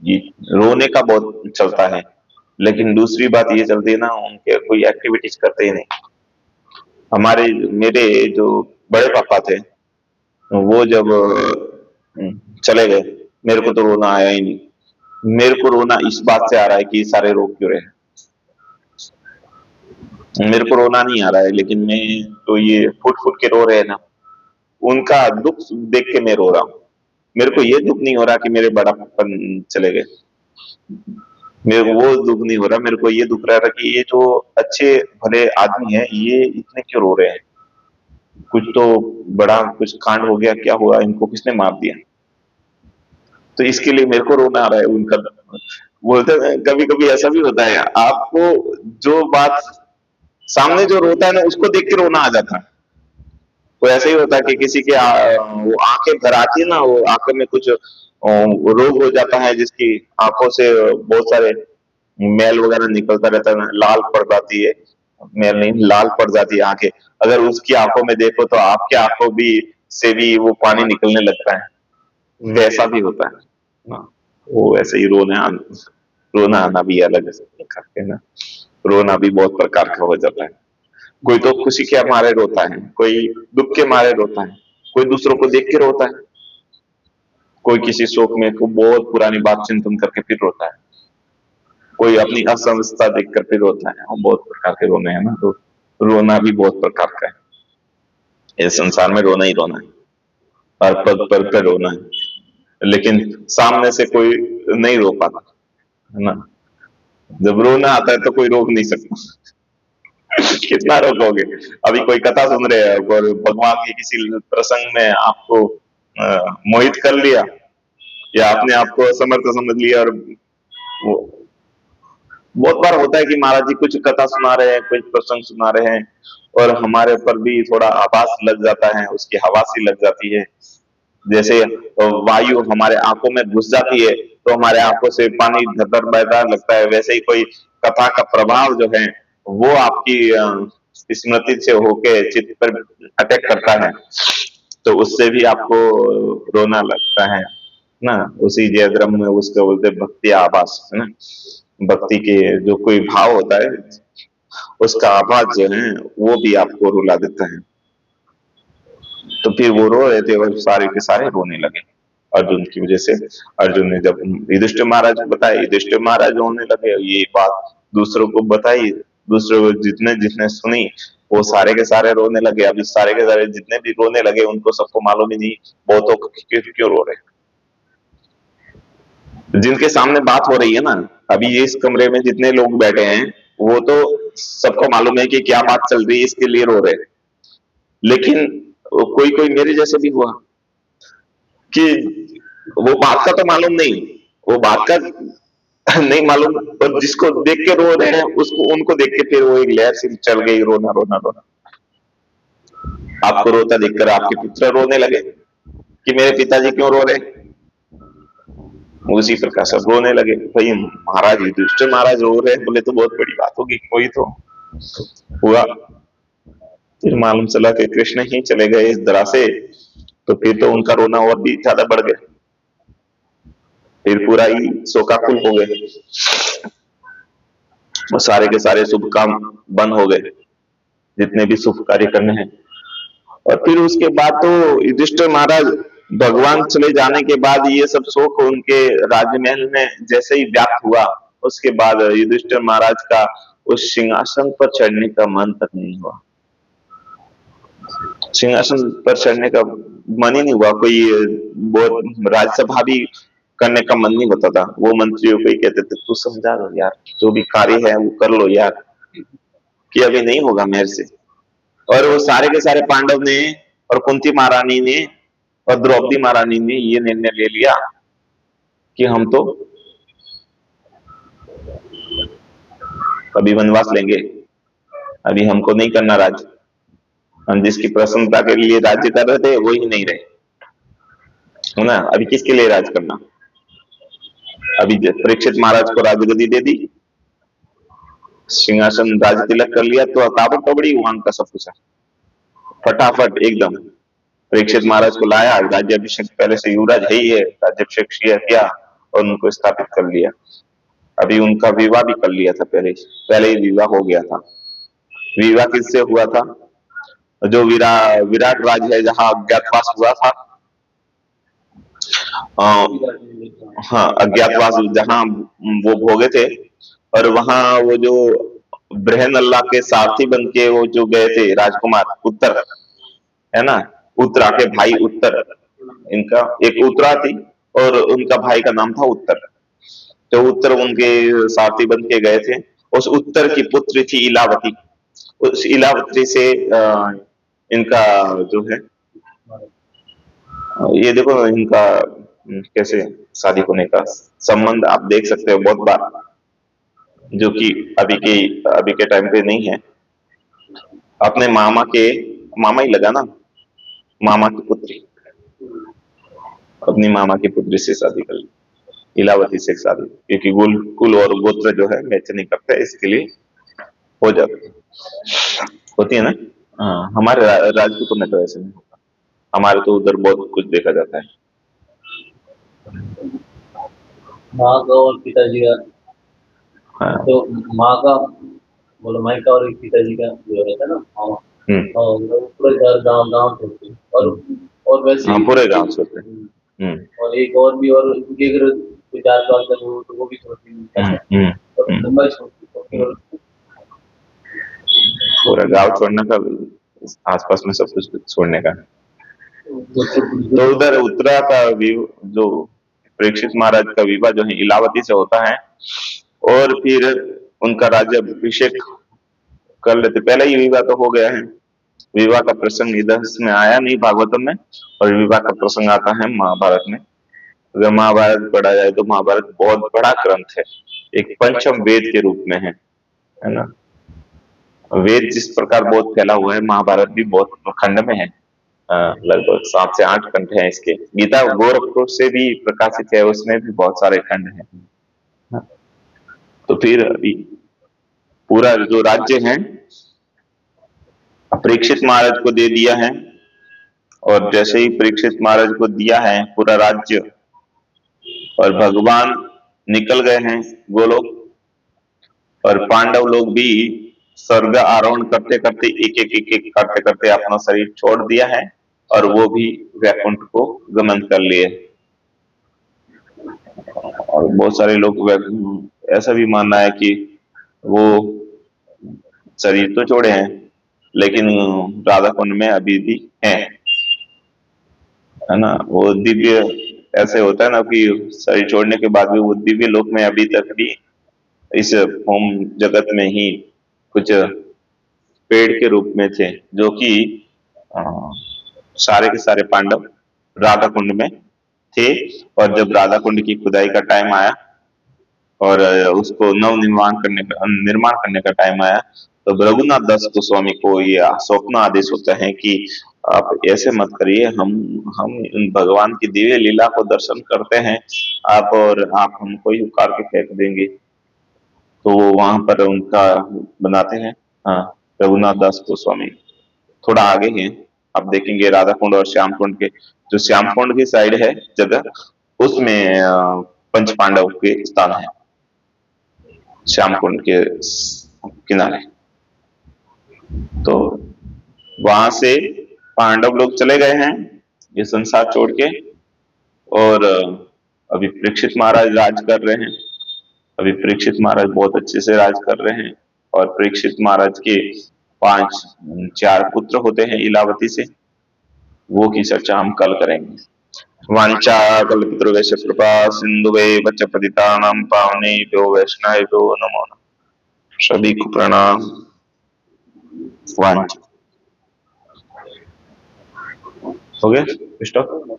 ये रोने का बहुत चलता है, लेकिन दूसरी बात ये चलती है ना, उनके कोई एक्टिविटीज करते ही नहीं। हमारे मेरे जो बड़े पापा थे वो जब चले गए, मेरे को तो रोना आया ही नहीं। मेरे को रोना इस बात से आ रहा है कि सारे रो क्यों रहे, मेरे को रोना नहीं आ रहा है, लेकिन मैं तो ये फुट फुट के रो रहे हैं ना, उनका दुख देख के मैं रो रहा हूँ। मेरे को ये दुख नहीं हो रहा कि मेरे बड़ापन चले गए, मेरे को वो दुख नहीं हो रहा, मेरे को ये दुख रहा था कि ये जो अच्छे भले आदमी है ये इतने क्यों रो रहे हैं, कुछ तो बड़ा कुछ कांड हो गया, क्या हुआ, इनको किसने मार दिया, तो इसके लिए मेरे को रोना आ रहा है उनका। बोलते हैं कभी कभी ऐसा भी होता है, आपको जो बात सामने जो रोता है ना उसको देख के रोना आ जाता है। तो ऐसे ही होता है कि किसी के वो आंखें भर आती है ना, वो आंखों में कुछ रोग हो जाता है जिसकी आंखों से बहुत सारे मैल वगैरह निकलता रहता है, लाल पड़ जाती है, मैल नहीं लाल पड़ जाती है आंखें, अगर उसकी आंखों में देखो तो आपकी आंखों भी से भी वो पानी निकलने लगता है, वैसा भी होता है ना। वो ऐसे ही रोना आना भी अलग है ना, रोना भी बहुत प्रकार का हो जाता है, कोई तो खुशी के मारे रोता है, कोई दुख के मारे रोता है, कोई दूसरों को देख के रोता है, कोई किसी शोक में को बहुत पुरानी बात चिंतन करके फिर रोता है, कोई अपनी असमर्थता देखकर फिर रोता है, और बहुत प्रकार के रोने हैं ना, तो रोना भी बहुत प्रकार का है, इस संसार में रोना ही रोना है, हर पल पल पे रोना है, लेकिन सामने से कोई नहीं रो पाता है ना, जब रोना आता है तो कोई रोक नहीं सकता। कितना रोकोगे, अभी कोई कथा सुन रहे हैं और भगवान के किसी प्रसंग में आपको मोहित कर लिया, या आपने आपको असमर्थ समझ लिया, और वो बहुत बार होता है कि महाराज जी कुछ कथा सुना रहे हैं, कुछ प्रसंग सुना रहे हैं, और हमारे ऊपर भी थोड़ा आभास लग जाता है, उसकी हवा सी लग जाती है, जैसे वायु हमारे आंखों में घुस जाती है तो हमारे आंखों से पानी धर बहता लगता है, वैसे ही कोई कथा का प्रभाव जो है वो आपकी स्मृति से होके चित्त पर अटैक करता है, तो उससे भी आपको रोना लगता है ना। उसी जयद्रम में उसको बोलते भक्ति आभास है ना, भक्ति के जो कोई भाव होता है उसका आभास जो है वो भी आपको रुला देता है। तो फिर वो रो रहे थे और सारे के सारे रोने लगे अर्जुन की वजह से। अर्जुन ने जब युधिष्ठिर महाराज को बताया, युधिष्ठिर महाराज रोने लगे, ये बात दूसरों को बताई, दूसरों को जितने जितने सुनी वो सारे के सारे रोने लगे। अभी सारे के सारे जितने भी रोने लगे उनको सबको मालूम ही नहीं बहुतों क्यों रो रहे, जिनके सामने बात हो रही है ना, अभी ये इस कमरे में जितने लोग बैठे हैं वो तो सबको मालूम है कि क्या बात चल रही है, इसके लिए रो रहे, लेकिन कोई कोई मेरे जैसे भी हुआ कि वो बात का तो मालूम नहीं, वो बात का नहीं मालूम, और जिसको देख के रो रहे हैं उसको उनको देख के फिर वो एक लहर सी चल गई, रोना रोना रोना। आपको रोता देखकर आपके पुत्र रोने लगे कि मेरे पिताजी क्यों रो रहे, उसी प्रकार सब रोने लगे। भाई महाराज युधिष्ठिर महाराज रो रहे, बोले तो बहुत बड़ी बात होगी, कोई तो हुआ। फिर मालूम चला कि कृष्ण ही चले गए इस तरह से, तो फिर तो उनका रोना और भी ज्यादा बढ़ गया, फिर पूरा ही शोकाकुल हो गए, और सारे के सारे शुभ काम बंद हो गए, जितने भी शुभ कार्य करने हैं। और फिर उसके बाद तो युधिष्ठिर महाराज भगवान चले जाने के बाद ये सब शोक उनके राजमहल में जैसे ही व्याप्त हुआ, उसके बाद युधिष्ठिर महाराज का उस सिंहासन पर चढ़ने का मन तक नहीं हुआ, सिंहासन पर चढ़ने का मन ही नहीं हुआ। कोई बहुत राज्यसभा भी करने का मन नहीं होता था, वो मंत्रियों को ही कहते थे तू समझा दो यार, जो भी कार्य है वो कर लो यार, कि अभी नहीं होगा मेरे से। और वो सारे के सारे पांडव ने और कुंती महारानी ने और द्रौपदी महारानी ने ये निर्णय ले लिया कि हम तो अभी वनवास लेंगे, अभी हमको नहीं करना राज्य, हम जिसकी प्रसन्नता के लिए राज्य कर रहे थे वो ही नहीं रहे, है ना। अभी किसके लिए राज करना, अभी परीक्षित महाराज को राजगद्दी दे दी, सिंहासन राज तिलक कर लिया, तो ताबड़तोड़ी वहां का सब कुछ है, फटाफट एकदम परीक्षित महाराज को लाया, राज्याभिषेक पहले से युवराज है ही है, राज्याभिषेक किया और उनको स्थापित कर लिया। अभी उनका विवाह भी कर लिया था, पहले ही विवाह हो गया था। विवाह किससे हुआ था, जो विराट राज है जहां अज्ञातवास हुआ था, हाँ अज्ञातवास जहां वो भोगे थे, और वहां वो जो बृहनल्ला के सारथी बन के वो जो गए थे राजकुमार उत्तर, है ना, उत्तरा के भाई उत्तर, इनका एक उत्तरा थी और उनका भाई का नाम था उत्तर। तो उत्तर उनके साथी बन के गए थे। उस उत्तर की पुत्री थी इलावती। उस इलावती से इनका जो है, ये देखो इनका कैसे शादी होने का संबंध आप देख सकते हो बहुत बार, जो कि अभी के टाइम पे नहीं है। अपने मामा ही लगा ना, मामा की पुत्री, अपनी मामा की पुत्री से शादी कर ली, इलावती से शादी, क्योंकि कुल और गोत्र जो है मैच नहीं करते, इसके लिए हो जाती होती है ना। हाँ, हमारे राजपूतों में तो ऐसे नहीं होता, हमारे तो उधर बहुत कुछ देखा जाता है। माँ का और पिताजी का, हाँ। तो माँ का बोलो मायका और पिताजी का जो रहता है ना मामा, और वो पूरे गाँव गाँव से होते हैं। और वैसे हाँ, ही पूरे गांव से होते हैं। और एक और भी, और उनके अगर कोई जात पात का हो तो वो भी छोड़ती है, और लंबा छोड़ती है। पूरा गांव छोड़ने का, आसपास में सब कुछ छोड़ने का। तो उधर उत्तरा का जो परीक्षित महाराज का विवाह जो है इलावती से होता है, और फिर उनका राज्य अभिषेक कर लेते। पहले ही विवाह तो हो गया है, विवाह का प्रसंग इधर में आया नहीं भागवतम में, और विवाह का प्रसंग आता है महाभारत में। अगर महाभारत पढ़ा जाए तो महाभारत बहुत बड़ा ग्रंथ है, एक पंचम वेद के रूप में है ना। वेद जिस प्रकार बहुत फैला हुआ है, महाभारत भी बहुत खंड में है, लगभग 7 से 8 खंड हैं इसके। गीता गोरखपुर से भी प्रकाशित है, उसमें भी बहुत सारे खंड हैं। तो फिर अभी पूरा जो राज्य है परीक्षित महाराज को दे दिया है, और जैसे ही परीक्षित महाराज को दिया है पूरा राज्य, और भगवान निकल गए हैं गोलोक, और पांडव लोग भी स्वर्ग आरोहण करते करते एक करते करते अपना शरीर छोड़ दिया है, और वो भी वैकुंठ को गमन कर लिए। और बहुत सारे लोग ऐसा भी मानना है कि वो शरीर तो छोड़े हैं लेकिन राधा कुंड में अभी भी है ना। वो दिव्य ऐसे होता है ना कि शरीर छोड़ने के बाद भी वो दिव्य लोक में अभी तक भी इस होम जगत में ही कुछ पेड़ के रूप में थे, जो कि सारे के सारे पांडव राधा कुंड में थे। और जब राधा कुंड की खुदाई का टाइम आया और उसको निर्माण करने का टाइम आया, तो रघुनाथ दास गोस्वामी को ये स्वप्न आदेश होता है कि आप ऐसे मत करिए, हम उन भगवान की दिव्य लीला को दर्शन करते हैं, आप हमको ही उखाड़ के फेंक देंगे। तो वो वहां पर उनका बनाते हैं। हाँ, रघुनाथ दास गोस्वामी थोड़ा आगे हैं, आप देखेंगे राधा कुंड और श्याम कुंड के, जो श्याम कुंड की साइड है जगह, उसमें पंच पांडव के स्थान है, श्याम कुंड के किनारे। तो वहां से पांडव लोग चले गए हैं ये संसार छोड़ के, और अभी परीक्षित महाराज राज कर रहे हैं। अभी परीक्षित महाराज बहुत अच्छे से राज कर रहे हैं, और परीक्षित महाराज के 4 पुत्र होते हैं इलावती से, वो की चर्चा हम कल करेंगे। वांछा कल्पतरुवैश्य कृपा सिंधुवैव च पतितानां पावनेभ्यो वैष्णवेभ्यो नमो नमः। सभी को प्रणाम। वांछा हो गया स्टॉप।